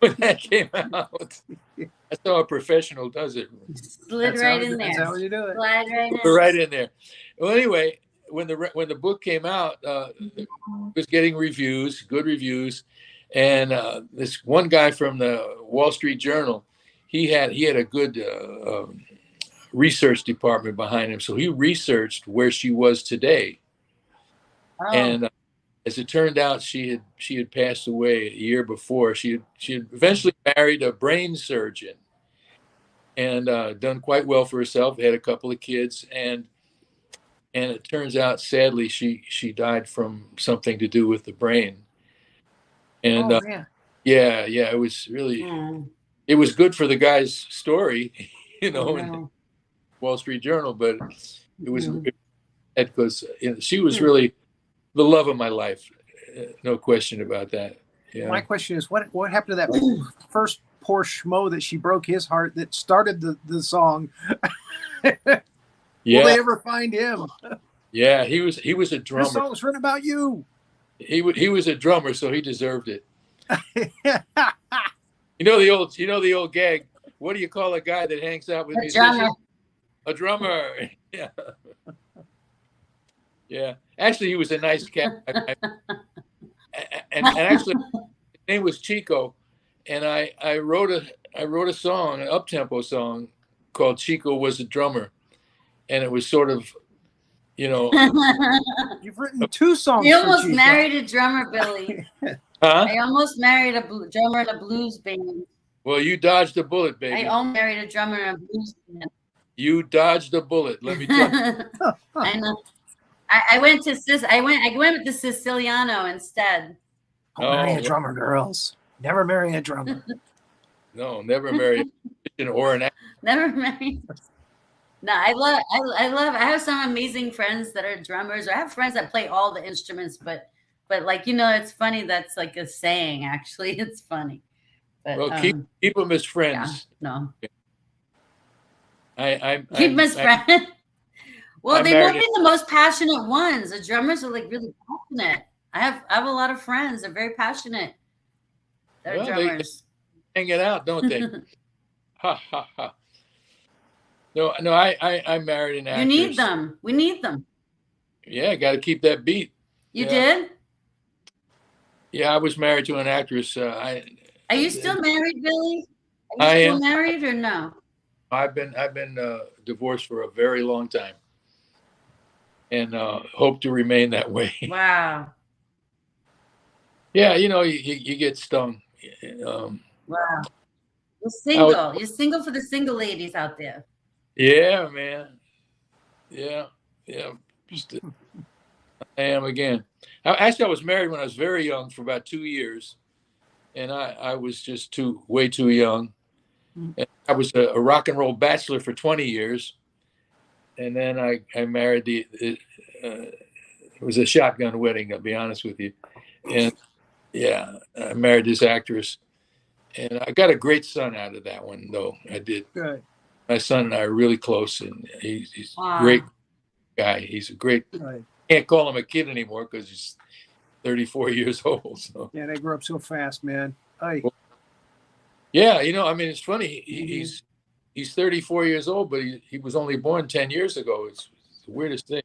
when that came out, that's how a professional does it. Slid right in That's there. how you do it. Slide right in. We're right in there. Well, anyway, when the book came out, it was getting reviews, good reviews, and this one guy from the Wall Street Journal, he had a good research department behind him, so he researched where she was today, Oh. and as it turned out, she had passed away a year before. She had eventually married a brain surgeon, and done quite well for herself. Had a couple of kids, and it turns out, sadly, she died from something to do with the brain. And Oh man. yeah, it was really, Mm. it was good for the guy's story, in No. Wall Street Journal, but it was Mhm. because she was really the love of my life, no question about that. Yeah. My question is, what happened to that first poor schmo that she broke his heart that started the song? Yeah, Will they ever find him? yeah, he was a This drummer. song was written about you. He was a drummer, so he deserved it. You know the old gag. What do you call a guy that hangs out with A musicians? drummer. A drummer. Yeah. Yeah. Actually, he was a nice cat. And actually, his name was Chico, and I wrote a song, an up-tempo song called "Chico Was a Drummer," and it was sort of, You've written 2 songs. You for almost Chico. married a drummer, Billy. huh? I almost married a drummer in a blues band. Well, you dodged a bullet, I baby. almost married a drummer in a blues band. You dodged a bullet. Let me tell you. I know. I went with the Siciliano instead. Don't marry Oh, a drummer, girls. Never marry a drummer. No, never marry a musician or an actor. Never married. No, I have some amazing friends that are drummers, or I have friends that play all the instruments, but like, it's funny, that's like a saying, actually. It's funny. But Well, keep them as yeah, friends. no. I Keep them as friends. Well, I they married won't be the most passionate ones. The drummers are like really passionate. I have a lot of friends. They're very passionate. They're Well, they drummers. hang it out, don't they? Ha ha ha. No, I married an actress. You need them. We need them. Yeah, got to keep that beat. You Yeah. did? Yeah, I was married to an actress. Are you still married, Billy? Are you I still am. married or no? I've been divorced for a very long time, and hope to remain that way. Wow. Yeah, you get stung. Wow. You're single. You're single for the single ladies out there. Yeah, man. Yeah. Just, I am again. Actually, I was married when I was very young for about 2 years, and I was just way too young. And I was a rock and roll bachelor for 20 years, and then I married it was a shotgun wedding, I'll be honest with you. And yeah, I married this actress, and I got a great son out of that one, though. I did. Good. My son and I are really close, and he's Wow. a great guy. He's a great. Right. Can't call him a kid anymore because he's 34 years old. So Yeah, they grew up so fast, man. Aye. yeah, I mean, it's funny. He's 34 years old, but he was only born 10 years ago. It's the weirdest thing.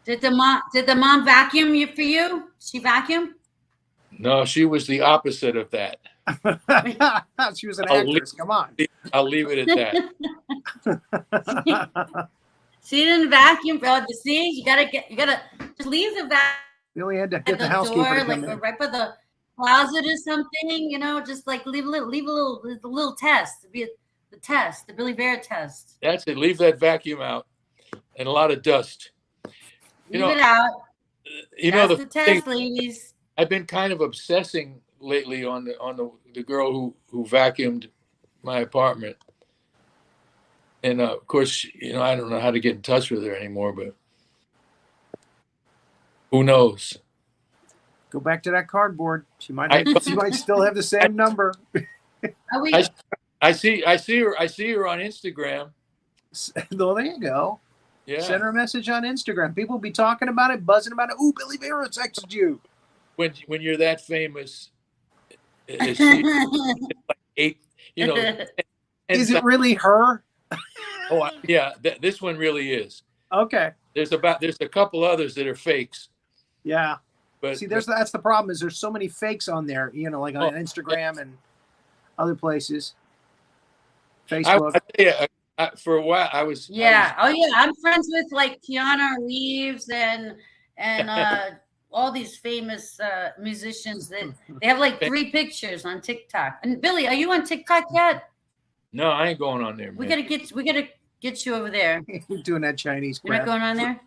Did the mom vacuum for you? She vacuumed? No, she was the opposite of that. She was an I'll actress. Come on. I'll leave it at that. She didn't vacuum. Oh, see, you gotta just leave the vacuum Billy had to at get the the housekeeper door, to come like in. right by the closet or something. Just like leave a little test. Be the test, the Billy Vera test. That's it. Leave that vacuum out, and a lot of dust. Leave it out. That's the thing, test, ladies. I've been kind of obsessing lately on the girl who vacuumed my apartment, and of course, I don't know how to get in touch with her anymore, but who knows? Go back to that cardboard. She might still have the same number. Are we? I see her on Instagram. Well, there you go. Yeah. Send her a message on Instagram. People be talking about it, buzzing about it. Ooh, Billy Vera texted you. When you're that famous, is she like 8? You know, 10, Is it really her? Oh yeah, this one really is. Okay. There's a couple others that are fakes. Yeah. But see, that's the problem. Is there's so many fakes on there. You know, like on Instagram and other places. Facebook. I tell you, for a while I was. Yeah. Oh yeah. I'm friends with like Keanu Reeves and all these famous musicians that they have like 3 pictures on TikTok. And Billy, are you on TikTok yet? No, I ain't going on there. Man. We gotta get you over there. You're doing that Chinese crap. You're not going on there?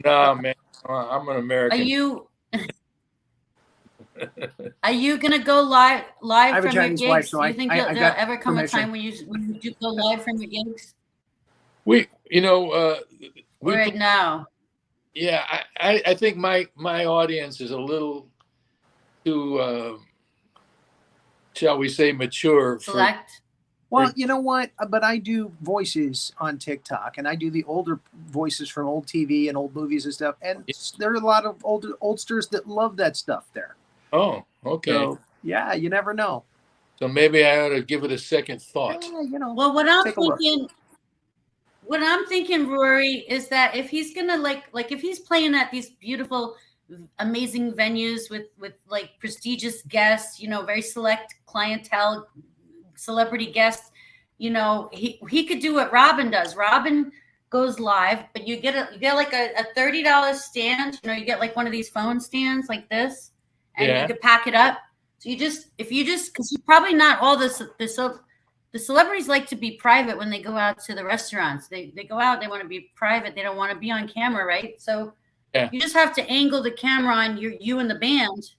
No, man. I'm an American. Are you gonna go live from your gigs? Wife, so do you think there'll ever come a time when you do go live from your gigs? Right now. Yeah, I think my audience is a little too, shall we say, mature. Select. Well, you know what? But I do voices on TikTok, and I do the older voices from old TV and old movies and stuff. And there are a lot of oldsters that love that stuff there. Oh, okay. So, yeah, you never know. So maybe I ought to give it a second thought. Yeah, you know. Well, what I'm thinking, Rory, is that if he's gonna like if he's playing at these beautiful, amazing venues with like prestigious guests, you know, very select clientele, celebrity guests, you know, he could do what Robin does. Robin goes live, but you get like a $30 stand. You know, you get like one of these phone stands like this, and you could pack it up. So because you're probably not all the celebrities like to be private when they go out to the restaurants. They go out, they want to be private. They don't want to be on camera, right? So you just have to angle the camera on you and the band.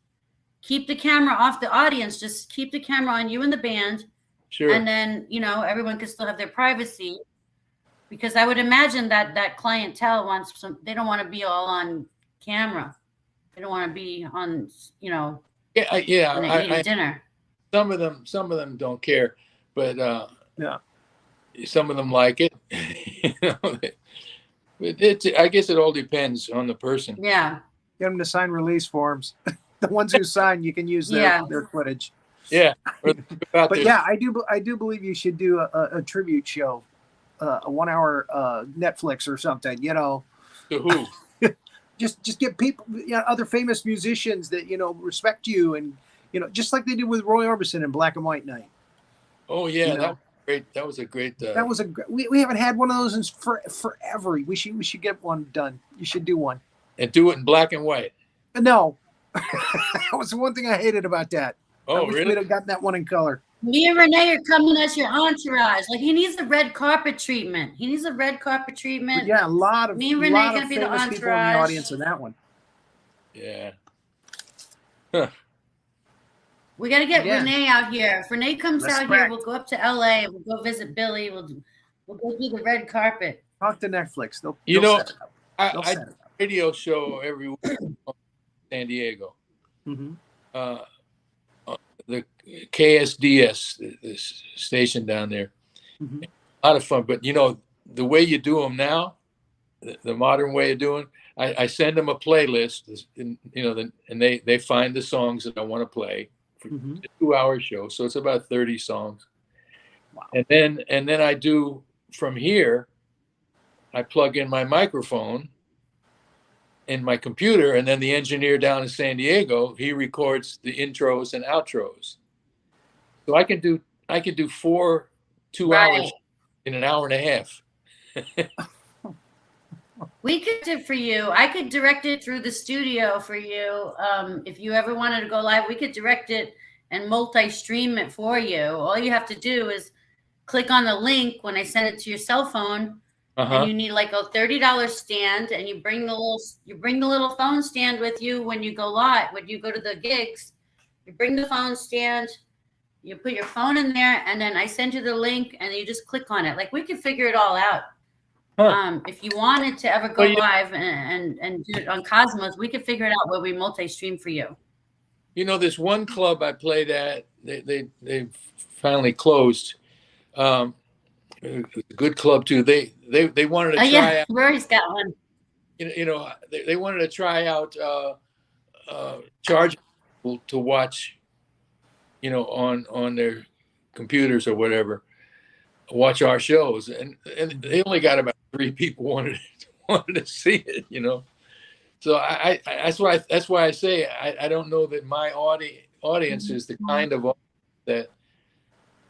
Keep the camera off the audience. Just keep the camera on you and the band. Sure. And then, you know, everyone can still have their privacy, because I would imagine that clientele wants they don't want to be all on camera. They don't want to be on, you know, when they're eating dinner. Some of them don't care, but some of them like it. You know, I guess it all depends on the person. Yeah. Get them to sign release forms. The ones who sign, you can use their footage. Yeah. But yeah, I do believe you should do a tribute show, a 1 hour Netflix or something, you know. To who? just get people, you know, other famous musicians that, you know, respect you, and, you know, just like they did with Roy Orbison in Black and White Night. Oh yeah, you know? That was a great. We haven't had one of those in forever. We should get one done. You should do one. And do it in black and white. No, that was the one thing I hated about that. Oh, wish really? We'd have gotten that one in color. Me and Renee are coming as your entourage. Like, he needs a red carpet treatment. But yeah, a lot of me and Renee are gonna be the entourage. People in the audience in that one. Yeah. Huh. We got to get Renee out here. If Renee comes out here, we'll go up to LA. We'll go visit Billy. We'll go do the red carpet. Talk to Netflix. They'll know, set it up. I do a radio show every week in San Diego. Mm-hmm. The KSDS, the station down there. Mm-hmm. A lot of fun, but you know, the way you do them now, the modern way of doing, I send them a playlist, and you know, and they find the songs that I want to play for a 2-hour show. So it's about 30 songs. Wow. And then I do from here, I plug in my microphone in my computer, and then the engineer down in San Diego, he records the intros and outros. So I can do 4 2-hours in an hour and a half. We could do it for you. I could direct it through the studio for you. If you ever wanted to go live, we could direct it and multi-stream it for you. All you have to do is click on the link when I send it to your cell phone. And you need like a $30 stand, and you bring the little phone stand with you when you go live. When you go to the gigs, you bring the phone stand, you put your phone in there, and then I send you the link, and you just click on it. Like, we could figure it all out. If you wanted to ever go live and do it on Cosmos, we could figure it out where we multi-stream for you. You know, this one club I played at, they finally closed. A good club too. They wanted to Oh try yeah, out. Rory's got one. They wanted to try out charging people to watch, on their computers or whatever, watch our shows, and they only got about 3 people wanted to see it. So I that's why I say I don't know that my audience is the kind of audience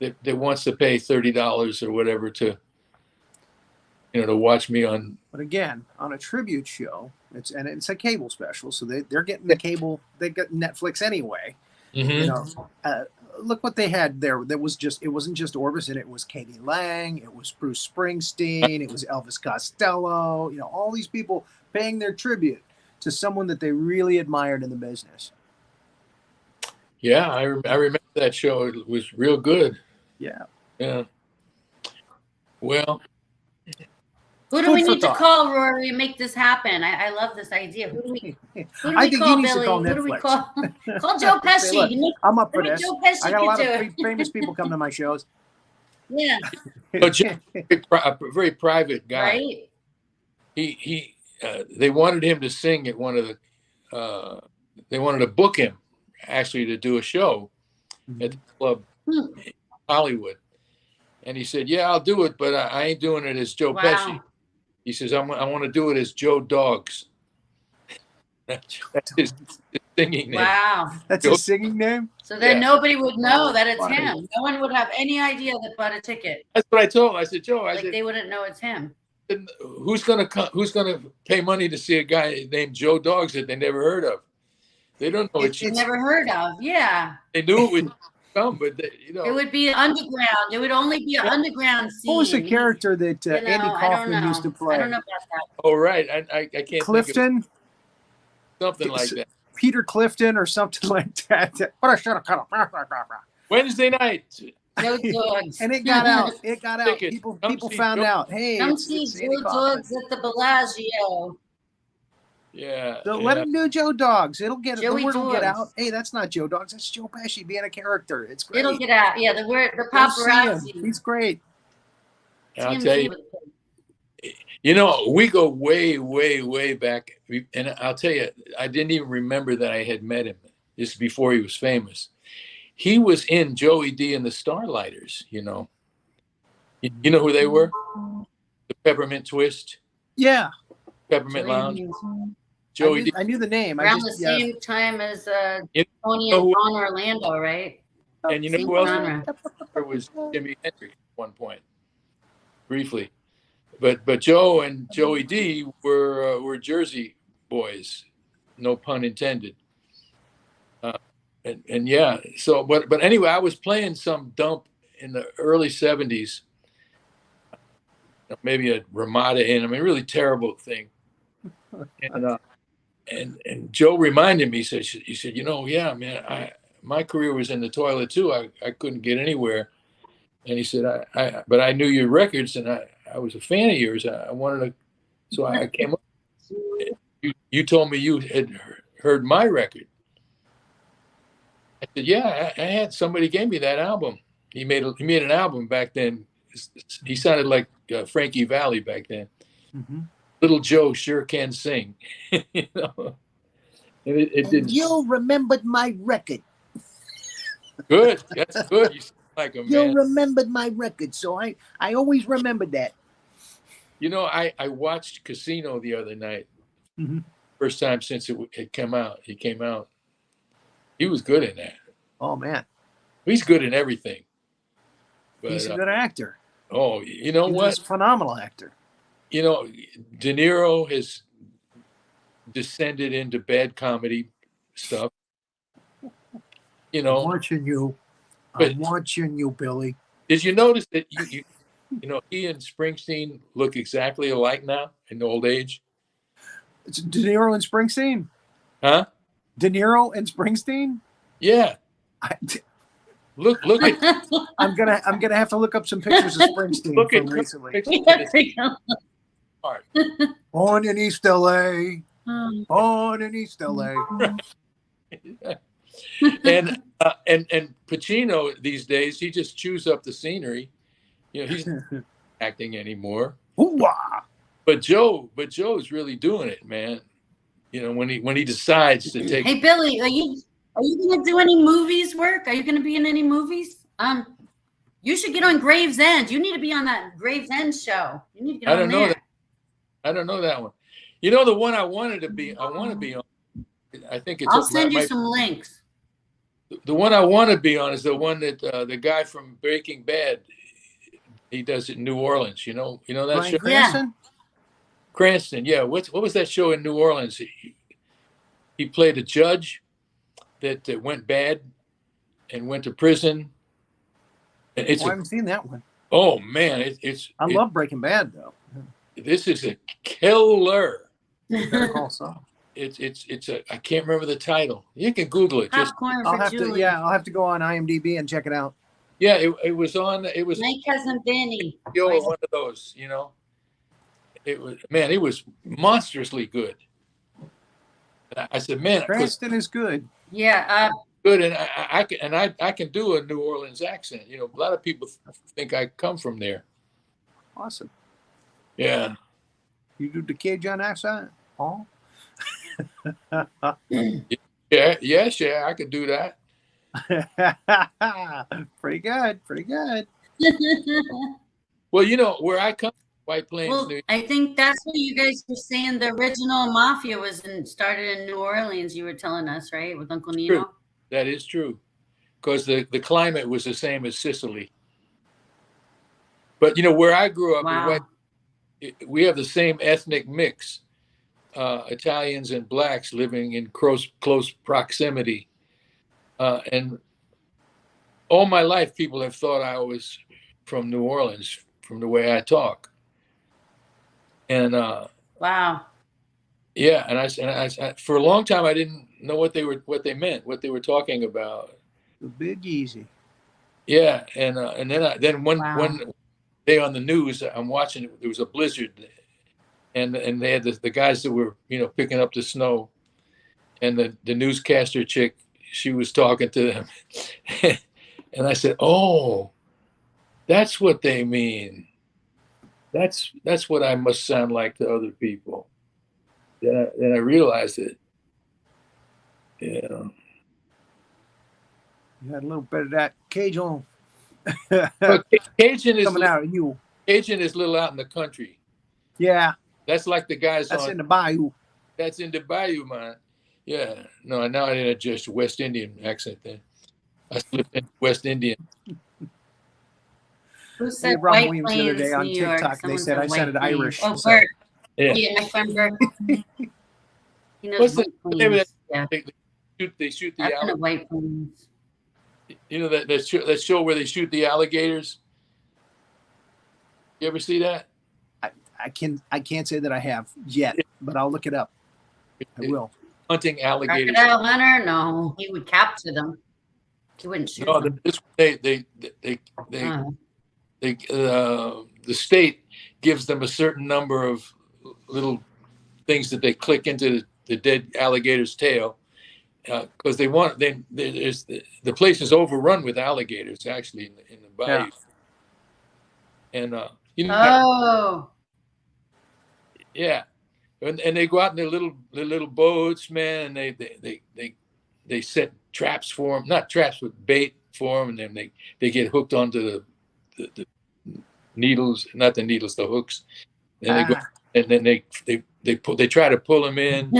that wants to pay $30 or whatever to watch me on. But again, on a tribute show, it's a cable special, so they're getting the cable. They got Netflix anyway. Mm-hmm. Look what they had there. It wasn't just Orbison. It was Katie Lang. It was Bruce Springsteen. It was Elvis Costello. All these people paying their tribute to someone that they really admired in the business. Yeah, I remember that show. It was real good. Yeah. Yeah. Well, who do Food we for need to thought. call, Rory, to make this happen? I love this idea. Who do we I think he call, needs to Billy? call Who do we Netflix. call? Call Joe Say, look, Pesci. I'm up for Maybe this. Joe Pesci I got a could lot do of it. famous people come to my shows. Yeah, but Joe, a very private guy. right? He they wanted him to sing at one of the. They wanted to book him actually to do a show at the club in Hollywood, and he said, "Yeah, I'll do it, but I ain't doing it as Joe Pesci." He says, I want to do it as Joe Dogs. That's his singing name. Wow. That's his singing name? So then nobody would know that it's Funny. him. No one would have any idea that bought a ticket. That's what I told him. I said, Joe, They wouldn't know it's him. who's gonna pay money to see a guy named Joe Dogs that they never heard of? They don't know It's never heard of. Yeah. They knew it would come, but it would be underground. It would only be an underground scene. What was the character that Andy Kaufman used to play? I don't know about that. Oh, right. I can't Clifton? think of something like that. Peter Clifton or something like that. What I should have cut off. Wednesday night. Joe Dogs. And it got out. It got out. Tickets. People found out. Hey, come it's see Andy Joe Kaufman. Dogs at the Bellagio. Yeah. So let him do Joe Dogs. It'll get Joey the word will get Dogs. out. Hey, that's not Joe Dogs. That's Joe Pesci being a character. It's great. It'll get out. Yeah, the Go see paparazzi. him. He's great. I'll TMZ tell you. We go way, way, way back. And I'll tell you, I didn't even remember that I had met him. This is before he was famous. He was in Joey D and the Starlighters, You know who they were? The Peppermint Twist, Yeah. Peppermint Lounge. Joey D. I knew the name. Around the same time as Tony and Ron Orlando, right? And you know Same who else genre. there was? Jimi Hendrix at one point, briefly. But Joe and Joey D were Jersey boys, no pun intended. And yeah, so but anyway, I was playing some dump in the early '70s, maybe a Ramada Inn. I mean, really terrible thing. And Joe reminded me. He said, yeah, man, my career was in the toilet too. I couldn't get anywhere. And he said, but I knew your records, and I was a fan of yours. I wanted to, so I came up. You told me you had heard my record. I said, yeah, I had somebody gave me that album. He made an album back then. He sounded like Frankie Valli back then. Mm-hmm. Little Joe sure can sing. And it didn't. You remembered my record. Good. That's good. You sound like a man. You remembered my record, so I always remembered that. I watched Casino the other night. Mm-hmm. First time since it came out. He came out. He was good in that. Oh man, he's good in everything. But, he's a good actor. Oh, you know what? He's a phenomenal actor. De Niro has descended into bad comedy stuff. I'm watching you. I'm watching you, Billy. Did you notice that he and Springsteen look exactly alike now in old age? It's De Niro and Springsteen. Huh? De Niro and Springsteen? Yeah. Look at. I'm gonna have to look up some pictures of Springsteen from recently. Born in East LA. Born in East LA. And Pacino these days, he just chews up the scenery. He's not acting anymore. Ooh-wah. But Joe's really doing it, man. When he decides to take. Hey Billy, are you gonna do any movies work? Are you gonna be in any movies? You should get on Gravesend. You need to be on that Gravesend show. You need to get on there. I don't know that one. The one I want to be on. I think it's. I'll send you some links. The one I want to be on is the one that the guy from Breaking Bad. He does it in New Orleans. You know that Bryan show. Cranston? Cranston, yeah. What was that show in New Orleans? He played a judge that went bad and went to prison. And I haven't seen that one. Oh man, I love Breaking Bad though. This is a killer. Better Call Saul. It's I can't remember the title. You can Google it. Popcorn for Julie. I'll have to go on IMDb and check it out. Yeah, it was on. It was My cousin Danny. one of those. It was monstrously good. And I said, man, Cranston is good. Yeah. Good, and I can do a New Orleans accent. A lot of people think I come from there. Awesome. Yeah. You do the Cajun accent? Oh. Yeah, I could do that. Pretty good. Well, where I come from, White Plains, Well, New York. I think that's what you guys were saying. The original mafia started in New Orleans. You were telling us, right, with Uncle Nino. True. That is true, because the climate was the same as Sicily. But where I grew up, Wow. we have the same ethnic mix, Italians and blacks living in close proximity, and all my life people have thought I was from New Orleans from the way I talk. And Wow. yeah, and I for a long time I didn't know what they meant, what they were talking about. The Big Easy. Yeah, and then Wow. one day on the news, I'm watching it. There was a blizzard, and they had the guys that were picking up the snow, and the newscaster chick, she was talking to them, and I said, "Oh, that's what they mean. That's what I must sound like to other people." Then I realized it. Yeah. You had a little bit of that Cajun. But Cajun is coming out of you. Cajun is a little out in the country. Yeah. That's like the guys That's in the bayou. That's in the bayou, man. Yeah. No, now I didn't adjust West Indian accent then. I slipped in West Indian. Who said Rob White Williams the other Plains, day on New York? TikTok, they Someone said I White sounded Plains. Irish, Oh, so- Bert. Yeah. Yeah, my friend Bert. He knows What's White the name of Plains. that? Yeah, They shoot the I've been to alligators. White Plains. That show where they shoot the alligators. You ever see that? I can't say that I have yet, but I'll look it up. I will. Hunting alligators. Crocodile Hunter? No, he would capture them. He wouldn't shoot No, them. the state gives them a certain number of little things that they click into the dead alligator's tail, because they want. There's the place is overrun with alligators actually in the bayou, and Oh, yeah, and they go out in their little boats, man, and they set traps for them, not traps, but bait for them, and then they get hooked onto the needles, not the needles, the hooks, and they go, and then they try to pull them in,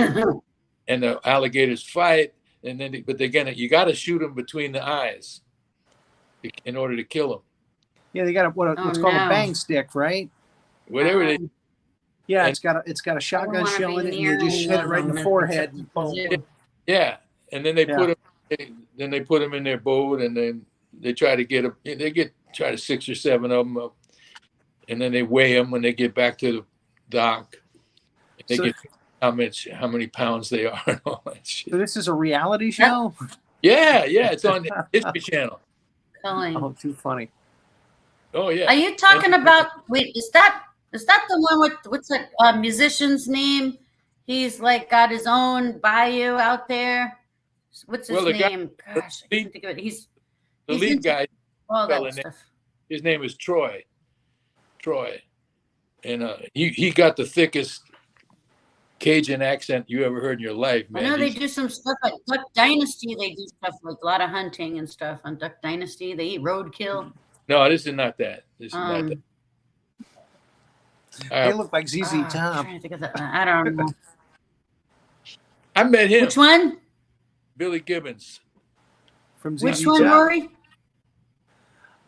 and the alligators fight, and then you got to shoot them between the eyes in order to kill them. Yeah, they got what's called a bang stick, right? Whatever they. Yeah, And- it's got a shotgun wanna shell in be it, and you just near hit it right in the them. forehead. And boom. Yeah, and then they put them in their boat, and then they try to get them. They try to 6 or 7 of them up, and then they weigh them when they get back to the dock. They So- get how many pounds they are and all that shit. So this is a reality show? Yeah, it's on History Channel. Culling. Oh, too funny. Oh yeah. Are you talking about? Wait, is that the one with what's that musician's name? He's like got his own bayou out there. What's his Well, the guy, name? Gosh, I can't think of it. the He's lead into guy, all fella that named- stuff. his name is Troy. And he got the thickest Cajun accent you ever heard in your life, I man. know they do some stuff like Duck Dynasty. They do stuff like a lot of hunting and stuff on Duck Dynasty. They eat roadkill. No, this is not that. This is not that. They look like ZZ I'm Top. trying to think of that. I don't know. I met him, Which one? Billy Gibbons. From ZZ Which one, Top. Rory?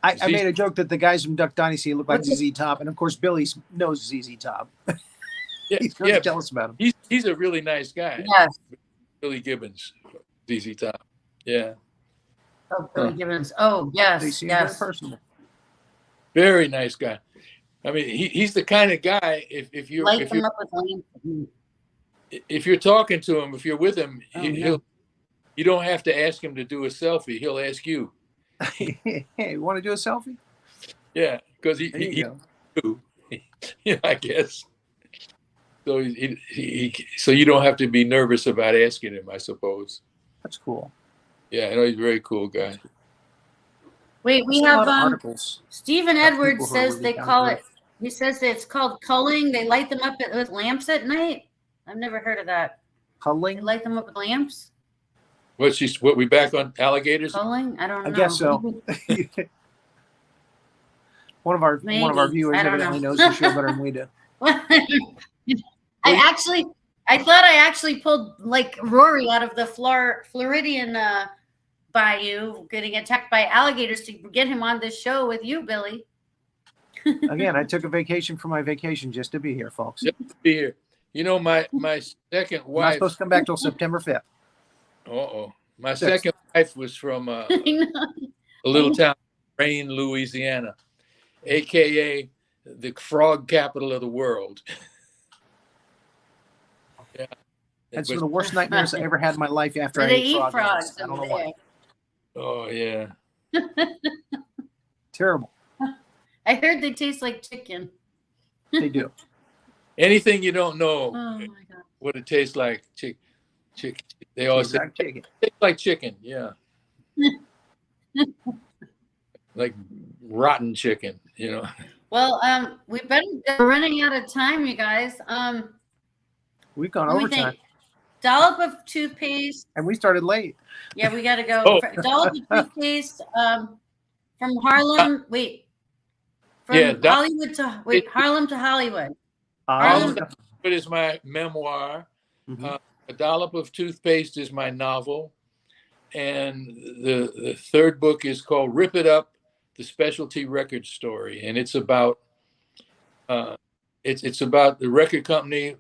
I made a joke that the guys from Duck Dynasty look like ZZ Top, and of course Billy knows ZZ Top. Yeah, He's going to tell us about him. He's a really nice guy. Yes. Billy Gibbons, ZZ Top. Yeah, Oh, Billy Gibbons. Oh, They yes. seem very Yes. personable. very nice guy. I mean, he's the kind of guy. If you're Light them up with lamp. if you're talking to him, if you're with him, Oh, he'll. You don't have to ask him to do a selfie. He'll ask you. Hey, you want to do a selfie? Yeah, because There you he go. yeah, I guess. So so you don't have to be nervous about asking him, I suppose. That's cool. Yeah, I know he's a very cool guy. Wait, we There's a have lot of articles. Stephen About Edwards people who are says really they down call to it. He says that it's called culling. They light them up with lamps at night. I've never heard of that. They Culling? light them up with lamps. What we back on alligators? Culling? I don't know. I guess so. one of our Maybe. viewers I don't evidently know. knows the show better than we do. I thought I actually pulled like Rory out of the Floridian bayou, getting attacked by alligators to get him on this show with you, Billy. Again, I took a vacation from my vacation just to be here, folks. Just to be here. You know, my second I'm not wife. supposed to come back till September 5th. My Six. second wife was from a I know. little town, Rain, Louisiana, aka the frog capital of the world. Yeah, That's It one of was- the worst nightmares I ever had in my life after Where I they ate eat frog frogs legs. I over don't know why. there. Oh yeah. Terrible. I heard they taste like chicken. They do. Anything you don't know Oh my god. what it tastes like, chicken. They always say Exact chicken. it tastes like chicken. Yeah. Like rotten chicken, you know. Well, we better. We're running out of time, you guys. We've gone What do we overtime, think? Dollop of toothpaste. and we started late. Yeah, we got to go. Oh. Dollop of toothpaste. From Harlem. Wait. From Yeah, that- Hollywood to Harlem to Hollywood. Um, It is my memoir. mhm. A Dollop of Toothpaste is my novel. And the third book is called Rip It Up, the Specialty Record Story. And it's about it's about the record company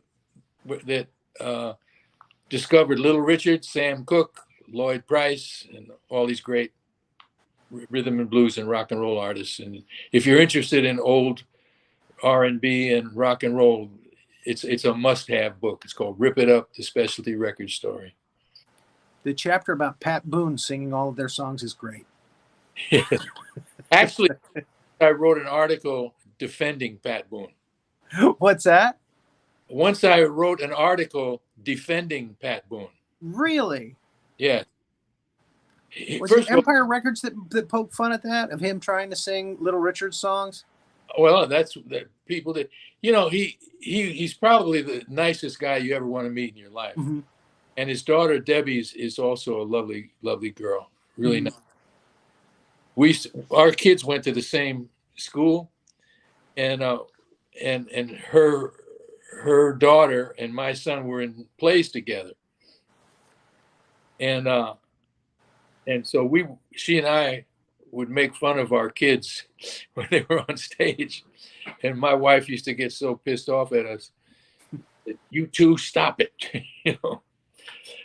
that discovered Little Richard, Sam Cooke, Lloyd Price, and all these great rhythm and blues and rock and roll artists. And if you're interested in old R&B and rock and roll, it's a must-have book. It's called Rip It Up, the Specialty Record Story. The chapter about Pat Boone singing all of their songs is great. Actually, I wrote an article defending Pat Boone. What's that? Once I wrote an article defending Pat Boone. Really? Yeah. Was First it of all, Empire Records that poked fun at that, of him trying to sing Little Richard songs? well, that's the people that, you know, he's probably the nicest guy you ever want to meet in your life. Mhm. And his daughter Debbie is also a lovely, lovely girl. Really Mhm. nice. Our kids went to the same school, and her daughter and my son were in plays together. And so she and I would make fun of our kids when they were on stage. And my wife used to get so pissed off at us that you two stop it, you know.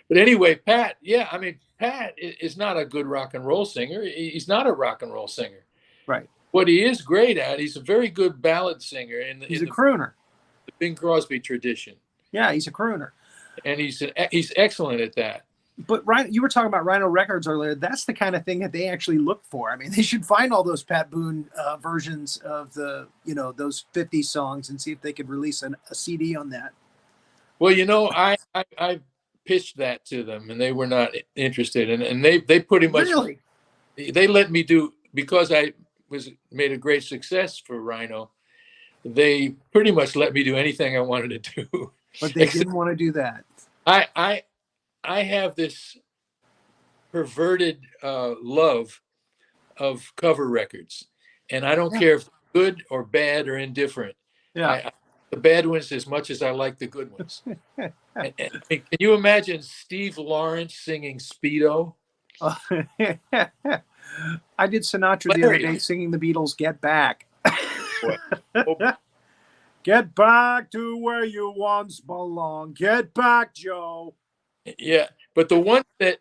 But anyway, Pat is not a good rock and roll singer. He's not a rock and roll singer. Right. What he is great at, he's a very good ballad singer He's a the crooner. Bing Crosby tradition. Yeah, he's a crooner. And he's excellent at that. But you were talking about Rhino Records earlier. That's the kind of thing that they actually look for. I mean, they should find all those Pat Boone versions of those 50 songs and see if they could release a CD on that. Well, you know, I pitched that to them, and they were not interested. And they pretty much Really? they let me do, because I made a great success for Rhino. They pretty much let me do anything I wanted to do. But they didn't want to do that. I have this perverted love of cover records, and I don't care if they're good or bad or indifferent. Yeah. The bad ones as much as I like the good ones. And can you imagine Steve Lawrence singing Speedo? I did Sinatra the other day singing the Beatles' Get Back. Get back to where you once belonged. Get back, Joe. Yeah, but the ones that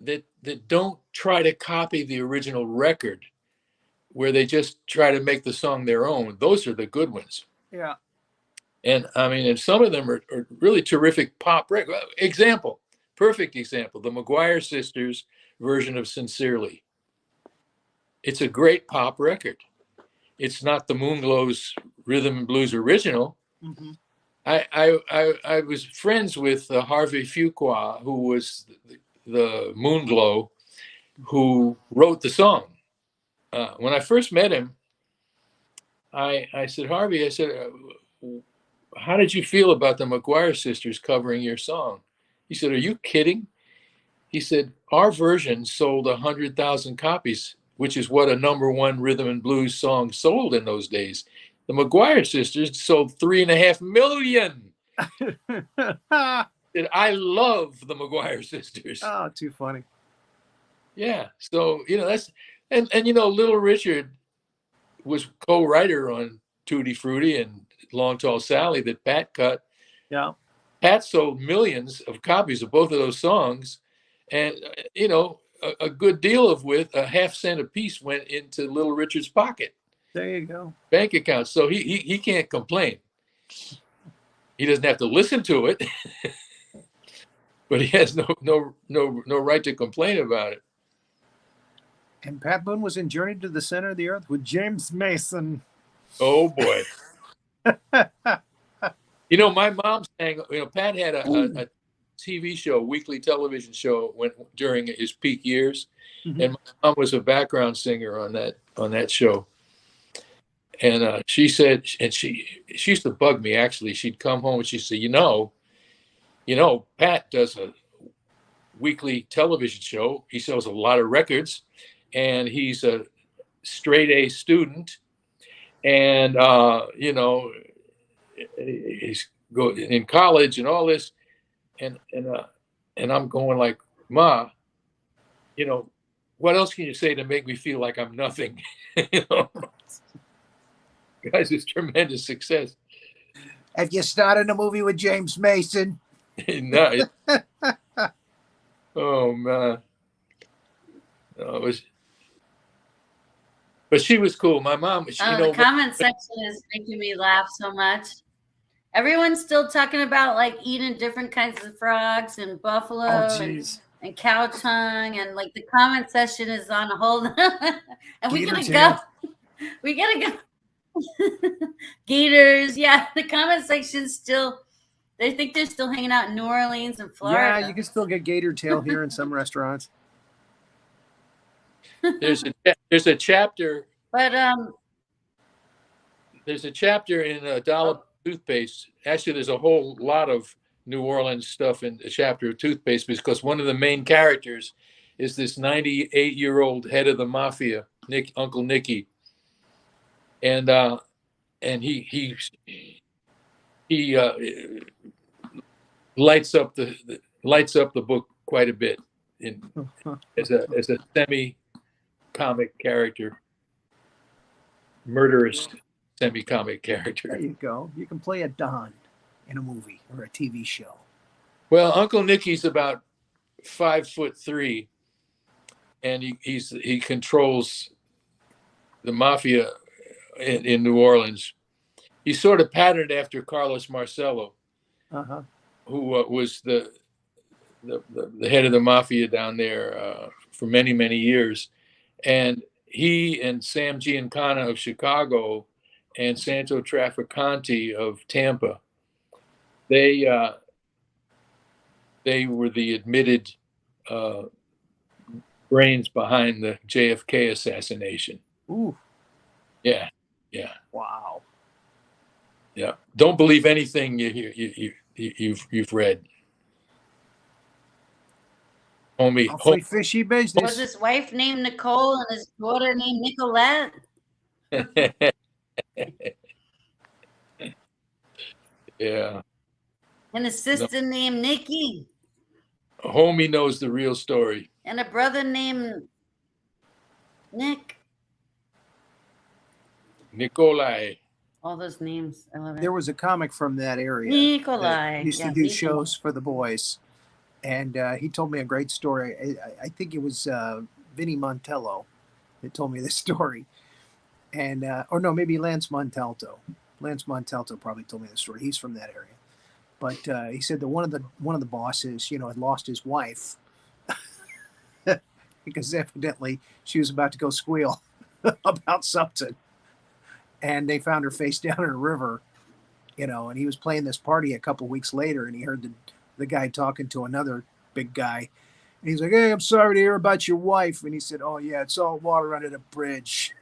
that don't try to copy the original record, where they just try to make the song their own, those are the good ones. Yeah. And I mean, and some of them are really terrific pop record. Perfect example, the McGuire Sisters version of Sincerely. It's a great pop record. It's not the Moonglow's Rhythm and Blues original. Mm-hmm. I was friends with Harvey Fuqua, who was the Moonglow, who wrote the song. When I first met him, I said, Harvey, I said, how did you feel about the McGuire Sisters covering your song? He said, are you kidding? He said, our version sold 100,000 copies, which is what a #1 rhythm and blues song sold in those days. The McGuire Sisters sold 3.5 million. And I love the McGuire Sisters. Oh, too funny. Yeah. So, that's, and Little Richard was co-writer on Tutti Frutti and Long Tall Sally that Pat cut. Yeah. Pat sold millions of copies of both of those songs. And, a good deal of a half-cent a piece went into Little Richard's pocket. There you go. Bank account. So he can't complain. He doesn't have to listen to it, but he has no right to complain about it. And Pat Boone was in Journey to the Center of the Earth with James Mason. Oh boy. My mom sang, Pat had a TV show, weekly television show during his peak years. Mm-hmm. And my mom was a background singer on that show. And she said, and she used to bug me, actually. She'd come home and she'd say, Pat does a weekly television show. He sells a lot of records, and he's a straight A student. And, he's in college and all this. And I'm going like, Ma, what else can you say to make me feel like I'm nothing? Guys, it's tremendous success. Have you started a movie with James Mason? No. Oh man. No, it was. But she was cool. My mom. The comment section is making me laugh so much. Everyone's still talking about like eating different kinds of frogs and buffalo and cow tongue, and like the comment section is on a whole. And we gotta go. We gotta go. Gators, yeah. The comment section still. They think they're still hanging out in New Orleans and Florida. Yeah, you can still get gator tail here in some restaurants. There's a chapter. But there's a chapter in Dollop toothpaste. Actually, there's a whole lot of New Orleans stuff in the chapter of toothpaste, because one of the main characters is this 98-year-old head of the mafia, Uncle Nicky, and he lights up the book quite a bit as a semi-comic character, murderous semi-comic character. There you go. You can play a Don in a movie or a TV show. Well, Uncle Nicky's about 5'3", and he controls the mafia in New Orleans. He's sort of patterned after Carlos Marcello, who was the head of the mafia down there for many, many years. And he and Sam Giancana of Chicago and Santo Trafficante of Tampa, they they were the admitted brains behind the JFK assassination. Ooh, Yeah. wow. Yeah. Don't believe anything you've read. Homie, Awfully fishy Was business. his wife named Nicole and his daughter named Nicolette? yeah. And his sister named Nikki? Homie knows the real story. And a brother named Nick? Nikolai. All those names. I love it. There was a comic from that area Nikolai. that used to do shows for the boys. And he told me a great story. I think it was Vinny Montello that told me this story. And, or no, maybe Lance Montalto. Lance Montalto probably told me the story. He's from that area. But he said that one of the bosses, had lost his wife because evidently she was about to go squeal about something. And they found her face down in a river, and he was playing this party a couple weeks later, and he heard the guy talking to another big guy. And he's like, "Hey, I'm sorry to hear about your wife." And he said, "Oh, yeah, it's all water under the bridge."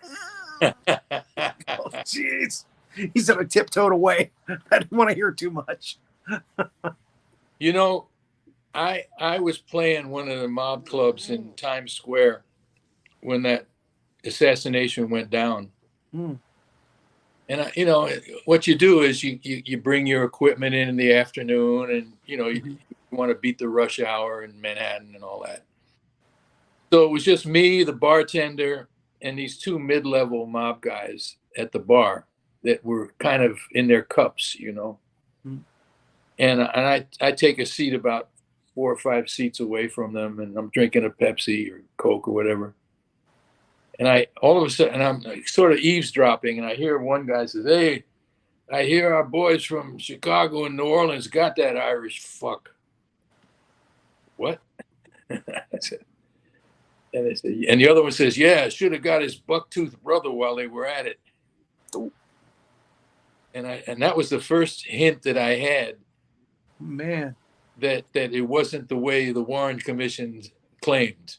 Oh, jeez. He said, "I tiptoed away. I didn't want to hear too much." I was playing one of the mob clubs in Times Square when that assassination went down. Mm. And what you do is you bring your equipment in the afternoon, and you want to beat the rush hour in Manhattan and all that. So it was just me, the bartender, and these two mid-level mob guys at the bar that were kind of in their cups, Mm. And I take a seat about 4 or 5 seats away from them, and I'm drinking a Pepsi or Coke or whatever. And all of a sudden, I'm sort of eavesdropping, and I hear one guy says, "Hey, I hear our boys from Chicago and New Orleans got that Irish fuck." What? I said, and the other one says, "Yeah, should have got his buck-toothed brother while they were at it." And that was the first hint that I had, Man, that it wasn't the way the Warren Commission claimed.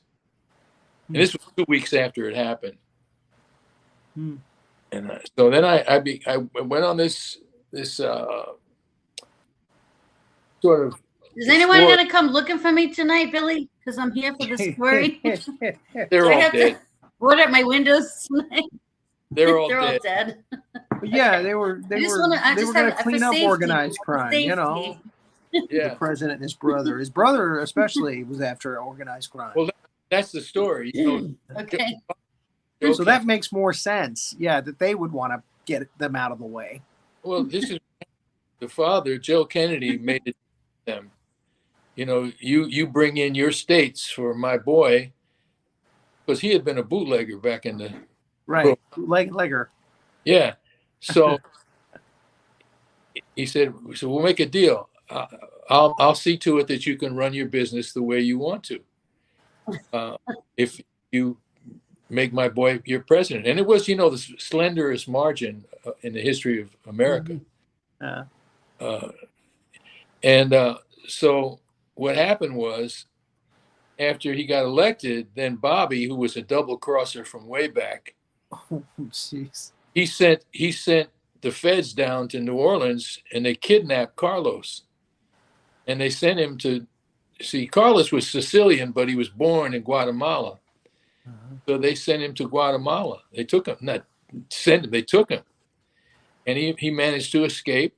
And this was 2 weeks after it happened. Hmm. And so then I went on this sort of. Is anyone going to come looking for me tonight, Billy? Because I'm here for the story. They're all have dead. to board at my windows tonight? They're all They're all dead. dead. Yeah, they were going to clean up organized crime, Yeah. The president and his brother. His brother especially was after organized crime. Well, that's the story. Okay. So that makes more sense. Yeah, that they would want to get them out of the way. Well, this is the father, Joe Kennedy, made it them. You bring in your states for my boy, because he had been a bootlegger back in the right legger. Yeah. So he said, "So we'll make a deal. I'll see to it that you can run your business the way you want to. If you make my boy your president." And it was, the slenderest margin in the history of America. So what happened was, after he got elected, then Bobby, who was a double crosser from way back, oh, jeez, he sent the feds down to New Orleans, and they kidnapped Carlos, and they sent him to see. Carlos was Sicilian, but he was born in Guatemala. So they sent him to Guatemala. They took him, not sent him, they took him. And he managed to escape,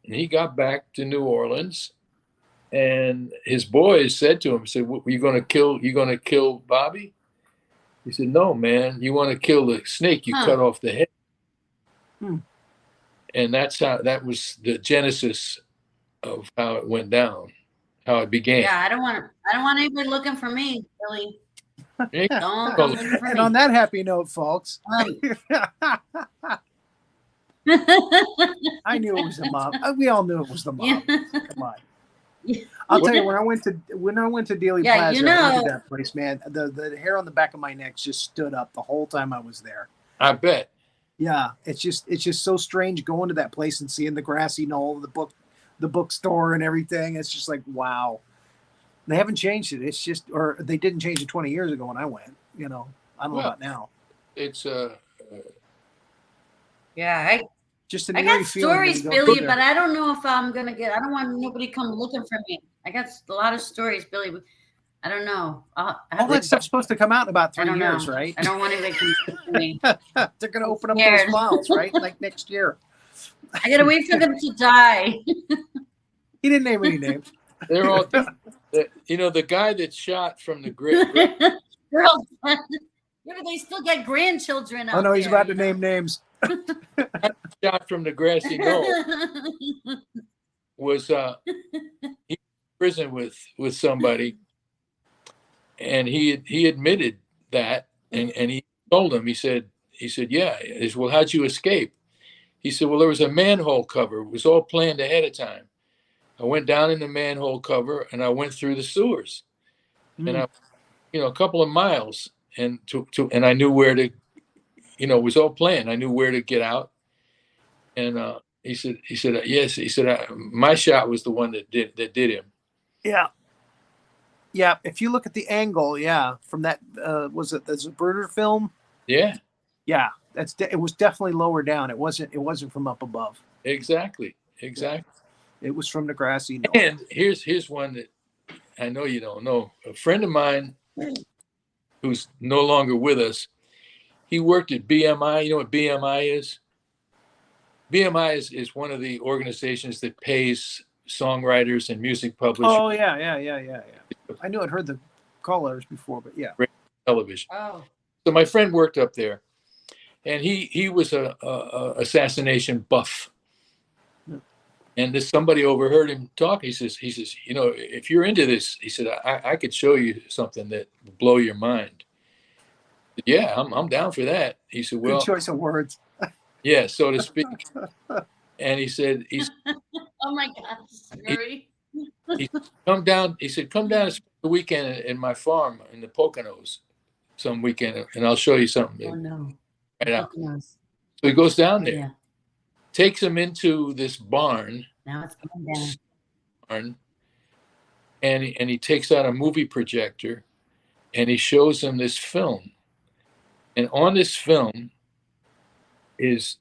and he got back to New Orleans, and his boys said to him, "You going to kill Bobby?" He said, "No, man, you want to kill the snake, you cut off the head." And that was the genesis of how it went down, how it began. Yeah, I don't want anybody looking for me, Billy. Don't come looking for and me. on that happy note, folks, I knew it was the mob. We all knew it was the mob. Come on. I'll tell you, when I went to Dealey Plaza, I went to that place, man, the hair on the back of my neck just stood up the whole time I was there. I bet. Yeah, it's just so strange going to that place and seeing the grassy knoll, the bookstore and everything. It's just like, wow. They haven't changed it. It's just, or they didn't change it 20 years ago when I went. I don't know Well, about now. It's Yeah, Just an I eerie got feeling when stories, you go Billy, through but there. I don't know if I'm gonna get. I don't want nobody come looking for me. I got a lot of stories, Billy. But I don't know. All that stuff's supposed to come out in about I 3 don't years, know. right? I don't want anybody to come looking for me. They're going to I'm open up those scared. files, right? Like next year. I gotta wait for them to die. He didn't name any names. they're all the guy that shot from the grid Girls, they still get grandchildren out Oh no, he's there, about to you know? name names. shot from the grassy knoll was he was in prison with somebody, and he admitted that, and he told him, he said yeah. He said, well, how'd you escape? He said, well, there was a manhole cover. It was all planned ahead of time. I went down in the manhole cover and I went through the sewers, and I, a couple of miles, and and I knew where to, it was all planned. I knew where to get out. And he said, yes. He said, my shot was the one that did him. Yeah. Yeah. If you look at the angle, yeah, from that, was it the Zapruder film? Yeah. Yeah. It was definitely lower down. It wasn't from up above. Exactly. It was from the grassy knoll. And here's one that I know you don't know. A friend of mine who's no longer with us, he worked at BMI. You know what BMI is? BMI is one of the organizations that pays songwriters and music publishers. Oh yeah. I knew I'd heard the call letters before, but yeah. Television. Oh. So my friend worked up there, and he was a assassination buff. And somebody overheard him talk. He says, if you're into this, he said, I could show you something that will blow your mind. Said, yeah, I'm down for that. He said, well, Good choice of words. yeah, so to speak. And he said, Oh my gosh, Yuri. he come down. He said, come down and spend the weekend in my farm in the Poconos some weekend, and I'll show you something. Oh no. Right out. Poconos. So he goes down there, Yeah. takes him into this barn, Now it's going down. and he takes out a movie projector, and he shows him this film. And on this film is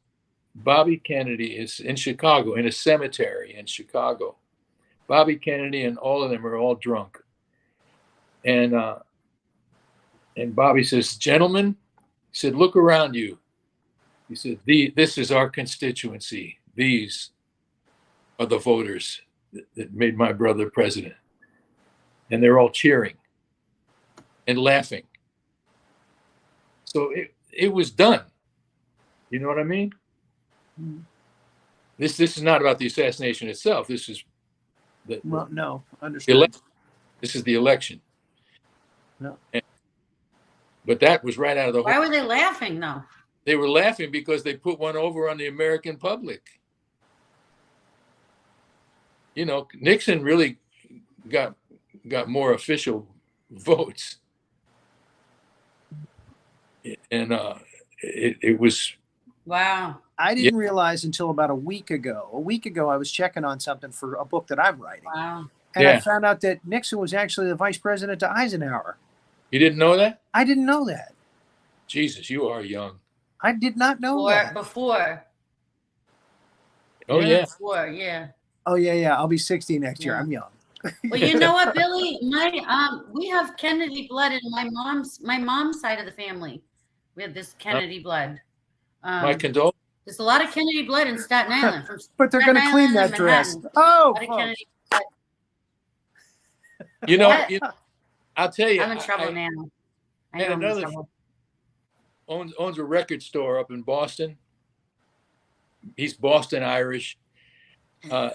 Bobby Kennedy is in Chicago, in a cemetery in Chicago. Bobby Kennedy and all of them are all drunk. And Bobby says, gentlemen, he said, look around you. He said, this is our constituency. These are the voters that made my brother president. And they're all cheering and laughing. So it was done. You know what I mean? This is not about the assassination itself. This is No, understood. This is the election. No. But that was right out of the Why were they laughing though? They were laughing because they put one over on the American public. Nixon really got more official votes. And it was. Wow. I didn't realize until about a week ago. A week ago, I was checking on something for a book that I'm writing. Wow. And I found out that Nixon was actually the vice president to Eisenhower. You didn't know that? I didn't know that. Jesus, you are young. I did not know that. Before. Oh, yeah. Before, yeah. Oh, yeah. I'll be 60 next year. Yeah. I'm young. Well, you know what, Billy? We have Kennedy blood in my mom's side of the family. We have this Kennedy blood. My condolences. There's a lot of Kennedy blood in Staten Island. But they're going to clean that dress. Oh, I'll tell you. I'm in trouble now. I know I'm in trouble. Owns a record store up in Boston. He's Boston Irish. From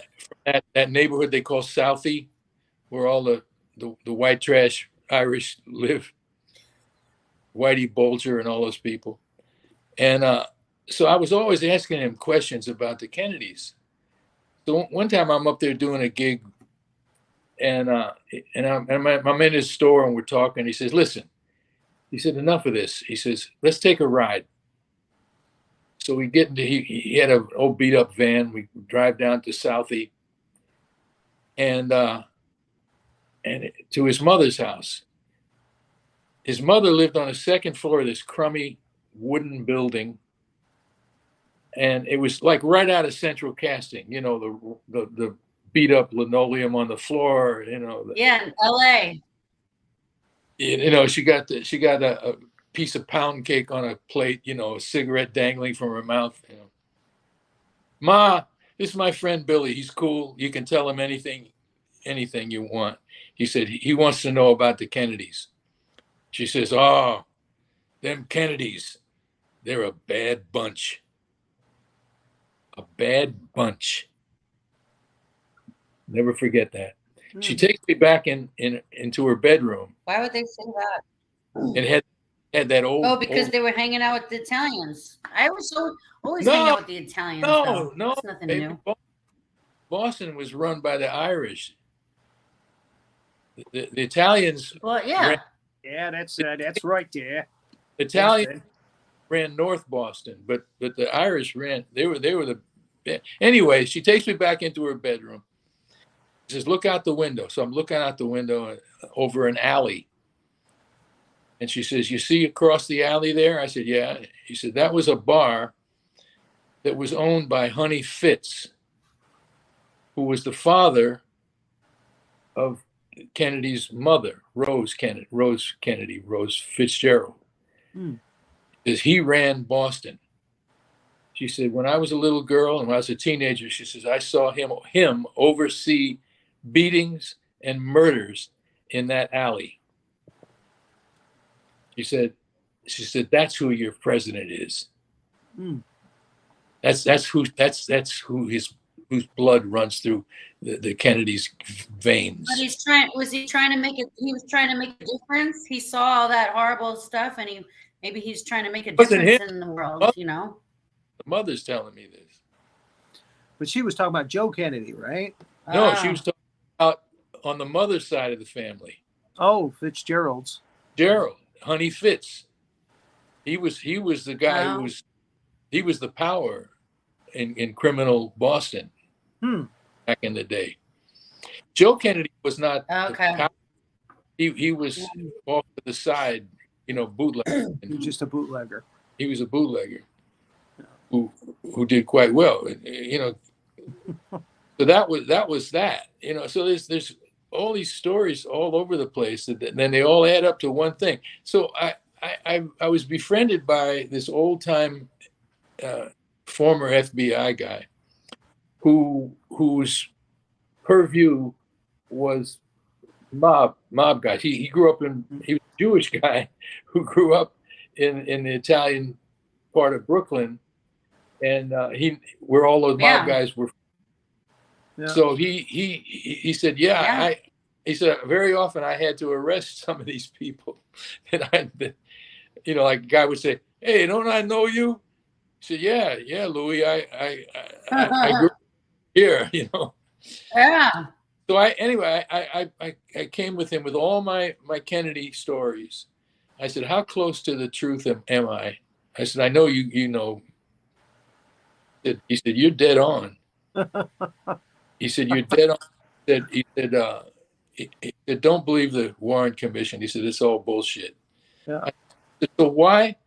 that neighborhood they call Southie, where all the white trash Irish live. Whitey Bulger and all those people. And so I was always asking him questions about the Kennedys. So one time I'm up there doing a gig, and I'm in his store and we're talking. He says, listen, he said, enough of this. He says, let's take a ride. So we get into, he had an old beat up van. We drive down to Southie, and to his mother's house. His mother lived on the second floor of this crummy wooden building, and it was like right out of Central Casting. You know, the beat up linoleum on the floor. You know. Yeah, in L.A. You know, she got a piece of pound cake on a plate. You know, a cigarette dangling from her mouth. You know, Ma, this is my friend Billy. He's cool. You can tell him anything you want. He said he wants to know about the Kennedys. She says, "Oh, them Kennedys, they're a bad bunch. A bad bunch." Never forget that. She takes me back into her bedroom. Why would they say that? And had that old. Oh, because old, they were hanging out with the Italians. I was always hang out with the Italians. though. No, It's nothing baby, new. Boston was run by the Irish. The Italians. Well, yeah. Yeah, that's right there. Italians ran North Boston, but the Irish ran. They were the. Anyway, she takes me back into her bedroom. She says, "Look out the window." So I'm looking out the window over an alley. And she says, "You see across the alley there?" I said, "Yeah." He said, "That was a bar that was owned by Honey Fitz, who was the father of Kennedy's mother, Rose Fitzgerald. Because he ran Boston." She said, "When I was a little girl and when I was a teenager," she says, "I saw him oversee beatings and murders in that alley." She said, "That's who your president is. That's whose blood runs through the Kennedys' veins." But he was trying to make a difference. He saw all that horrible stuff, and maybe he's trying to make a difference in the world. You know. The mother's telling me this. But she was talking about Joe Kennedy, right? No, she was talking about on the mother's side of the family. Oh, Fitzgerald's. Gerald, Honey Fitz. He was the guy he was the power in criminal Boston back in the day. Joe Kennedy was not the power. He was off to the side, you know, bootlegger. He was just a bootlegger. He was a bootlegger who did quite well, you know. So that was that, you know. So there's all these stories all over the place, and then they all add up to one thing. So I was befriended by this old time former FBI guy whose purview was mob guys. He grew up he was a Jewish guy who grew up in the Italian part of Brooklyn, and where all those mob guys were. Yeah. So he said, he said, very often I had to arrest some of these people. And you know, like a guy would say, "Hey, don't I know you?" He said, yeah, Louis, I grew up here, you know. Yeah. So I came with him with all my Kennedy stories. I said, "How close to the truth am I?" I said, "I know you know." He said, "You're dead on." He said, "You're dead on." He said, "Don't believe the Warren Commission." He said, "It's all bullshit." Yeah. I said, "So why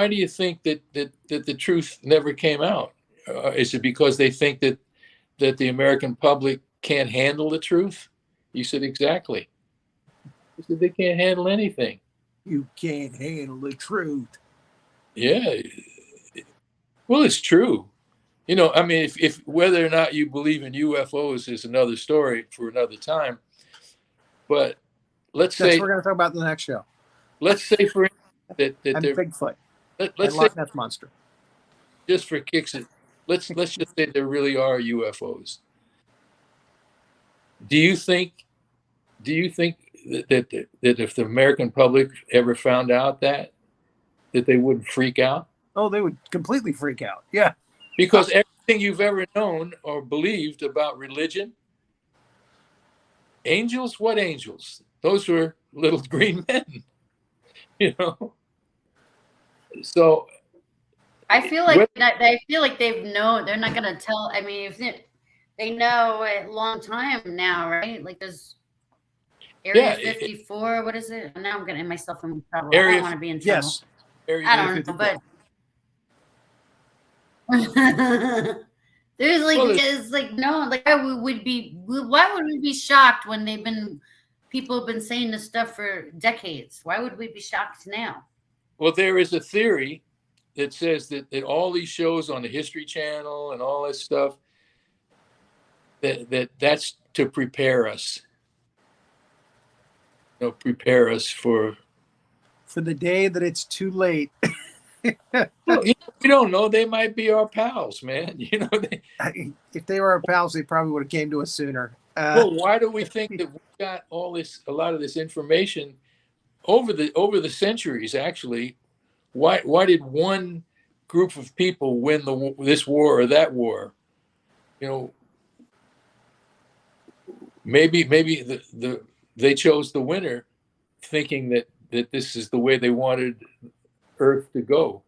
do you think that the truth never came out? Is it because they think that the American public can't handle the truth?" He said, "Exactly." He said, "They can't handle anything." You can't handle the truth. Yeah. Well, it's true. You know, I mean, if whether or not you believe in UFOs is another story for another time. But let's say we're going to talk about the next show. Let's say for instance that and Bigfoot. Let's say Loch Ness Monster. Just for kicks, let's just say there really are UFOs. Do you think that if the American public ever found out that they wouldn't freak out? Oh, they would completely freak out. Yeah. Because everything you've ever known or believed about religion, angels, what angels? Those were little green men, you know? So I feel like they've known. They're not going to tell. I mean, if they know a long time now, right? Like Area Yeah, 54. What is it? Now I'm getting myself in trouble. I Area don't want to be in trouble. Yes. Area I don't know, 54. but there's like, Well, it's like, no, like why would we be shocked when people have been saying this stuff for decades? Why would we be shocked now? well, there is a theory that says that all these shows on the History Channel and all this stuff, that's to prepare us. Prepare us for the day that it's too late. Well, we don't know. They might be our pals, man. If they were our pals, they probably would have came to us sooner. Well, why do we think that we got a lot of this information over the centuries? Actually, why did one group of people win this war or that war? Maybe they chose the winner, thinking that this is the way they wanted Earth to go.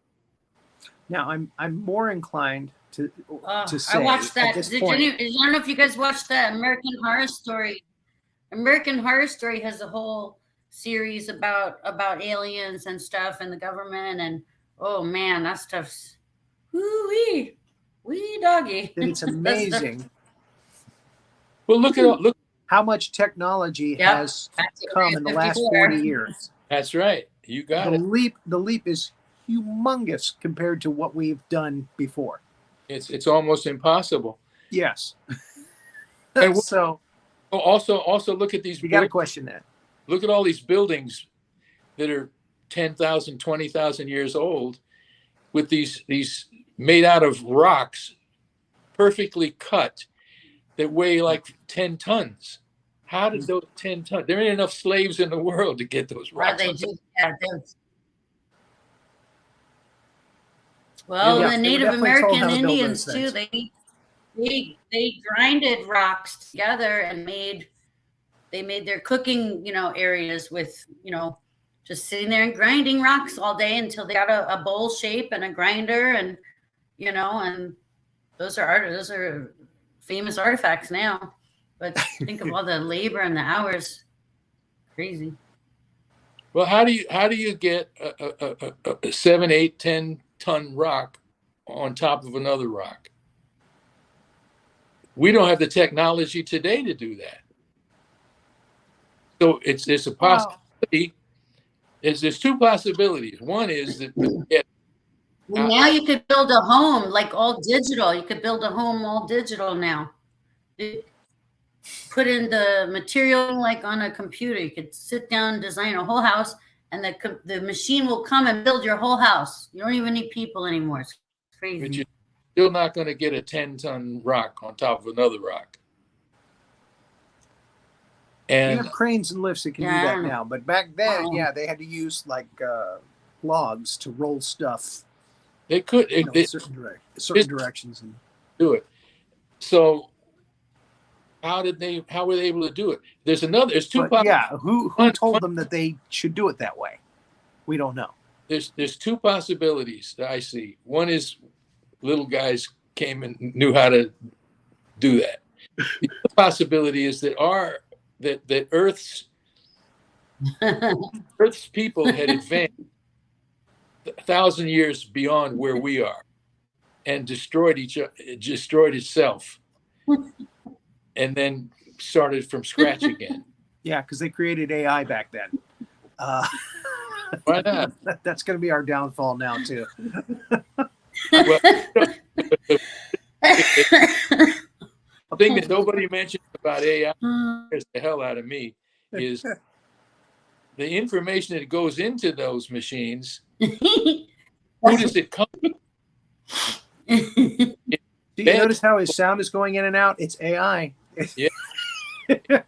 Now, I'm more inclined to say. I watched that. At this I point, don't know if you guys watched that American Horror Story. American Horror Story has a whole series about aliens and stuff and the government, and oh man, that stuff's wee doggy. that it's amazing Well, look. how much technology Yep. has That's come in the last 54. 40 years. That's right. You got The it. leap is humongous compared to what we've done before. It's almost impossible. Yes. And So Also look at these. you got to question that. Look at all these buildings that are 10,000, 20,000 years old, with these made out of rocks, perfectly cut, that weigh like 10 tons. How did those 10 tons? There ain't enough slaves in the world to get those Well, rocks. Well, Yeah, the they were Native definitely told American how to build Indians those too. They grinded rocks together and made their cooking, areas with, just sitting there and grinding rocks all day until they got a bowl shape and a grinder, and and those are famous artifacts now. But think of all the labor and the hours. Crazy. Well, how do you get a 7, 8, 10 ton rock on top of another rock? We don't have the technology today to do that. So there's a possibility. There's two possibilities. One is that Now you could build a home like all digital. You could build a home all digital now. You put in the material like on a computer. You could sit down and design a whole house, and the machine will come and build your whole house. You don't even need people anymore. It's crazy. but you're still not going to get a 10-ton rock on top of another rock. You And have cranes and lifts that can Yeah, I do don't that know. now. But back then, Oh. yeah, they had to use like logs to roll stuff they could certain directions. And do it. So how were they able to do it? There's two but yeah, who told them that they should do it that way? We don't know. There's two possibilities that I see. One is little guys came and knew how to do that. The other possibility is that that Earth's people had advanced 1,000 years beyond where we are, and destroyed itself, and then started from scratch again. Yeah, because they created AI back then. Why not? That's going to be our downfall now too. Well, the thing that nobody mentions about AI scares the hell out of me is the information that goes into those machines. Who does it come from? Do you notice how his sound is going in and out? It's AI. Yeah. They're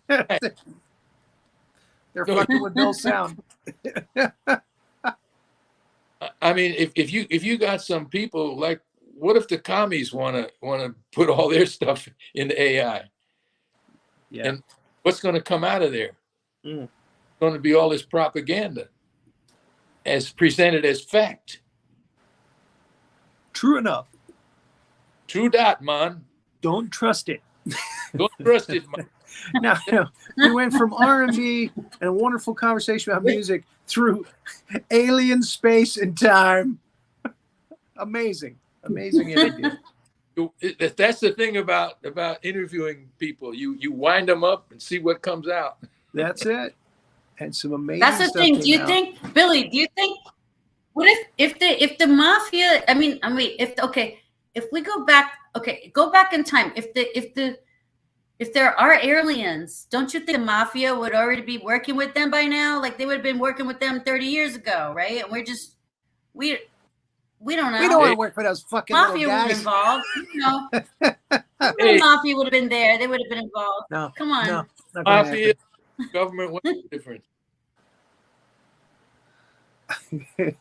fucking with Bill's sound. I mean, if you got some people like, what if the commies want to put all their stuff into AI? Yeah. And what's going to come out of there? Mm. Going to be all this propaganda as presented as fact. True enough. True that, man. Don't trust it. Don't trust it, man. Now, we went from R&B and a wonderful conversation about music through alien, space, and time. Amazing interview. That's the thing about interviewing people. You wind them up and see what comes out. That's it. And some amazing That's the stuff thing. came Do you out. think, Billy? Do you think? What if the mafia? I mean, if we go back, go back in time. If there are aliens, don't you think the mafia would already be working with them by now? Like they would have been working with them 30 years ago, right? And we don't know. We don't want to work for those fucking Mafia little would guys. be involved. You know, the mafia would have been there. They would have been involved. No, Come on. no, not gonna Mafia, government, what's the difference? happen.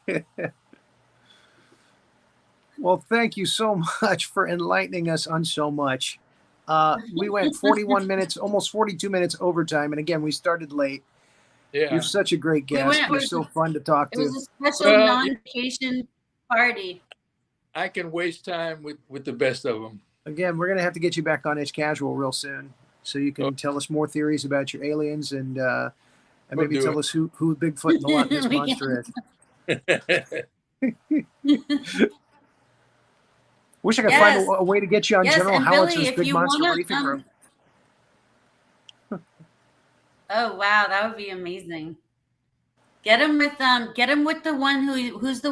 Well, thank you so much for enlightening us on so much. We went 41 minutes, almost 42 minutes overtime, and again, we started late. Yeah. You're such a great guest. You're so fun to talk It to. was a special non-vacation party. I can waste time with the best of them. Again, we're gonna have to get you back on It's Casual real soon, so you can tell us more theories about your aliens and maybe tell us who Bigfoot and the Loch Ness Monster is. Wish I could find a way to get you on General Howitzer's Billy, Big Monster Briefing Room. Oh wow, that would be amazing. Get him with the one who's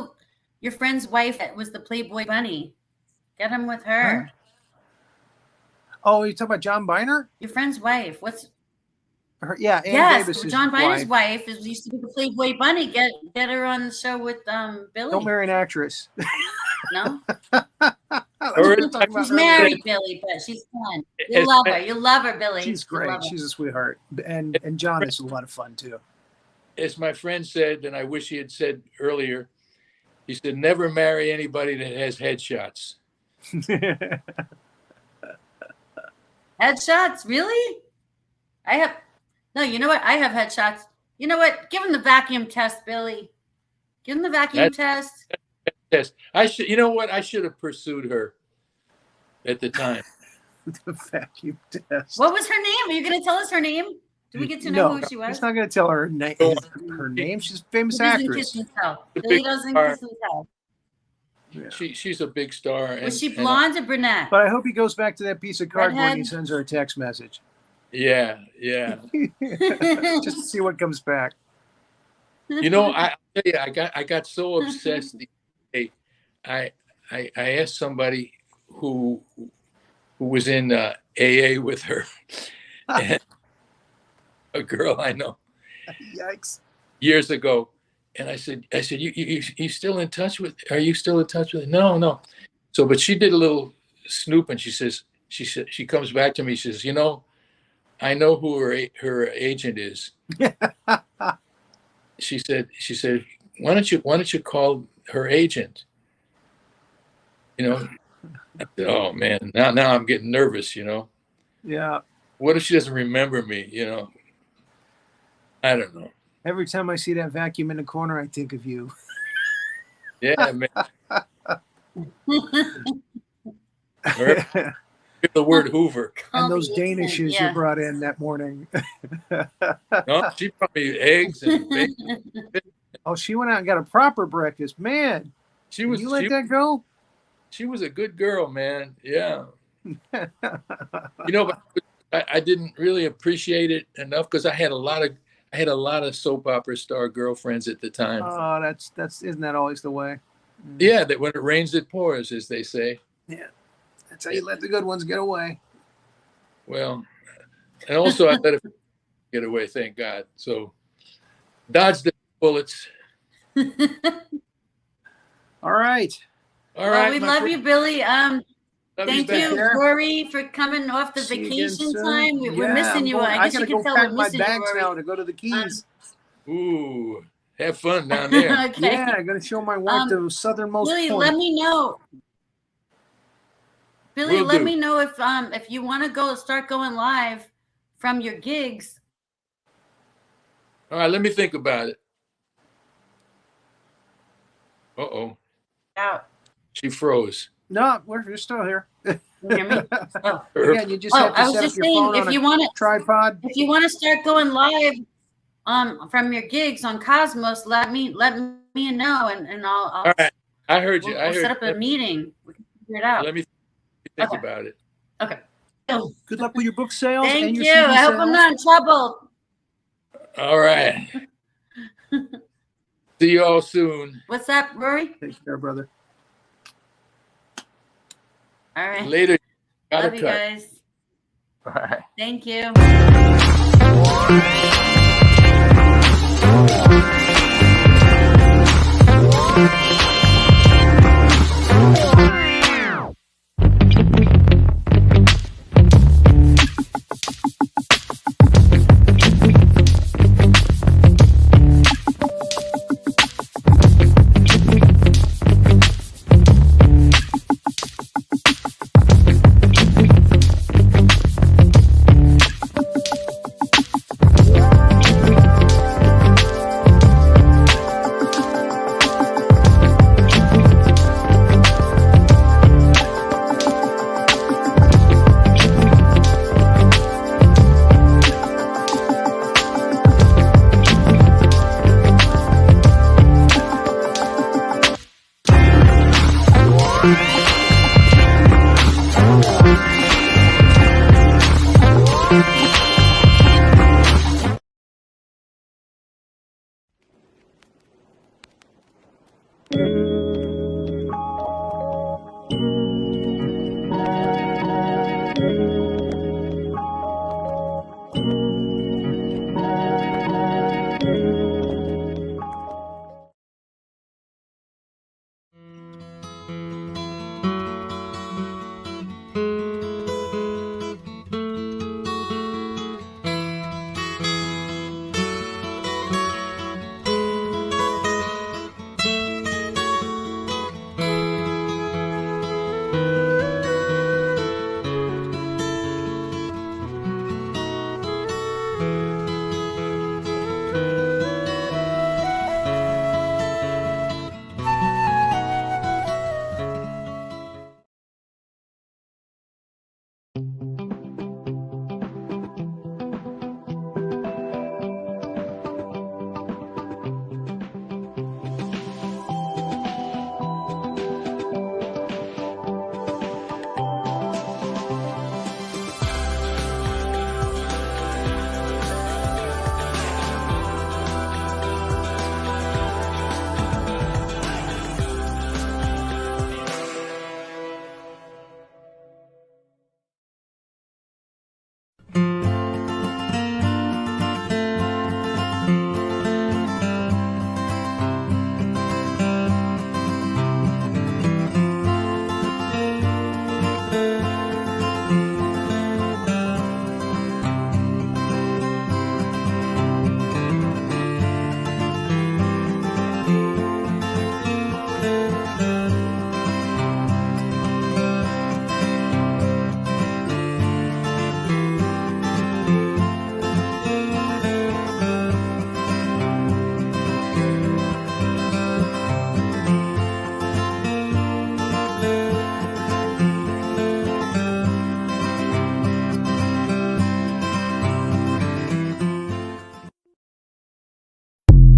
your friend's wife that was the Playboy bunny. Get him with her. Huh? Oh, you talking about John Biner? Your friend's wife. What's her? Yeah, Ann Davis is John Biner's wife used to be the Playboy bunny. Get her on the show with Billy. Don't marry an actress. No. She's married, Billy, but she's fun. You love her. You love her, Billy. She's great. She's a sweetheart. And John is a lot of fun too. As my friend said, and I wish he had said earlier, he said, never marry anybody that has headshots. Headshots? Really? You know what? I have headshots. You know what? Give him the vacuum test, Billy. Give him the vacuum test. Yes, you know what? I should have pursued her at the time. The vacuum test. What was her name? Are you going to tell us her name? Do we get to know who she was? He's not going to tell her name. Her name. She's a famous actress. Billy doesn't kiss himself. Yeah. She's a big star. Was she blonde or brunette? But I hope he goes back to that piece of cardboard and he sends her a text message. Yeah. Just to see what comes back. You know, I tell you, I got so obsessed. I asked somebody who was in AA with her, and a girl I know. Yikes! Years ago, and I said, you still in touch with? Are you still in touch with? No. So, but she did a little snoop, and she comes back to me. She says, you know, I know who her agent is. She said, why don't you call her agent? You know, I said, oh man, now I'm getting nervous, you know. Yeah. What if she doesn't remember me, you know? I don't know. Every time I see that vacuum in the corner, I think of you. Yeah, man. The word Hoover. And those Danishes you brought in that morning. No, she brought me eggs and bacon. Oh, she went out and got a proper breakfast. Man, you let that go? She was a good girl, man. Yeah. You know, but I didn't really appreciate it enough because I had a lot of soap opera star girlfriends at the time. Oh, that's isn't that always the way? Yeah, that when it rains, it pours, as they say. Yeah. That's how you let the good ones get away. Well, and also I let it get away, thank God. So dodge the bullets. All right. Well, we love you, Billy. Thank you, Rory. Rory, for coming off the vacation time. We're missing you. I guess you can tell pack we're my missing you, bags Rory. now to go to the Keys. Ooh, have fun down there. Okay. Yeah, I'm gonna show my wife the southernmost Billy, point. let me know. Billy, Will let do. me know if you want to start going live from your gigs. All right, let me think about it. Uh-oh. Out. She froze. No, we're still here. Can you hear me? Oh, Again, you just have to I was set just up your phone saying, on if a you want to, tripod. if you want to start going live, from your gigs on Cosmos, let me know, and I'll All right. I heard you. we'll, I we'll heard set up a meeting. We can figure it out. Let me think Okay. about it. Okay. So, Good luck with your book sales and thank your you. CD I hope sales. I'm not in trouble. All right. See you all soon. What's that, Rory? Take care, brother. All right. Later. Gotta Love you cut. guys. Bye. Thank you.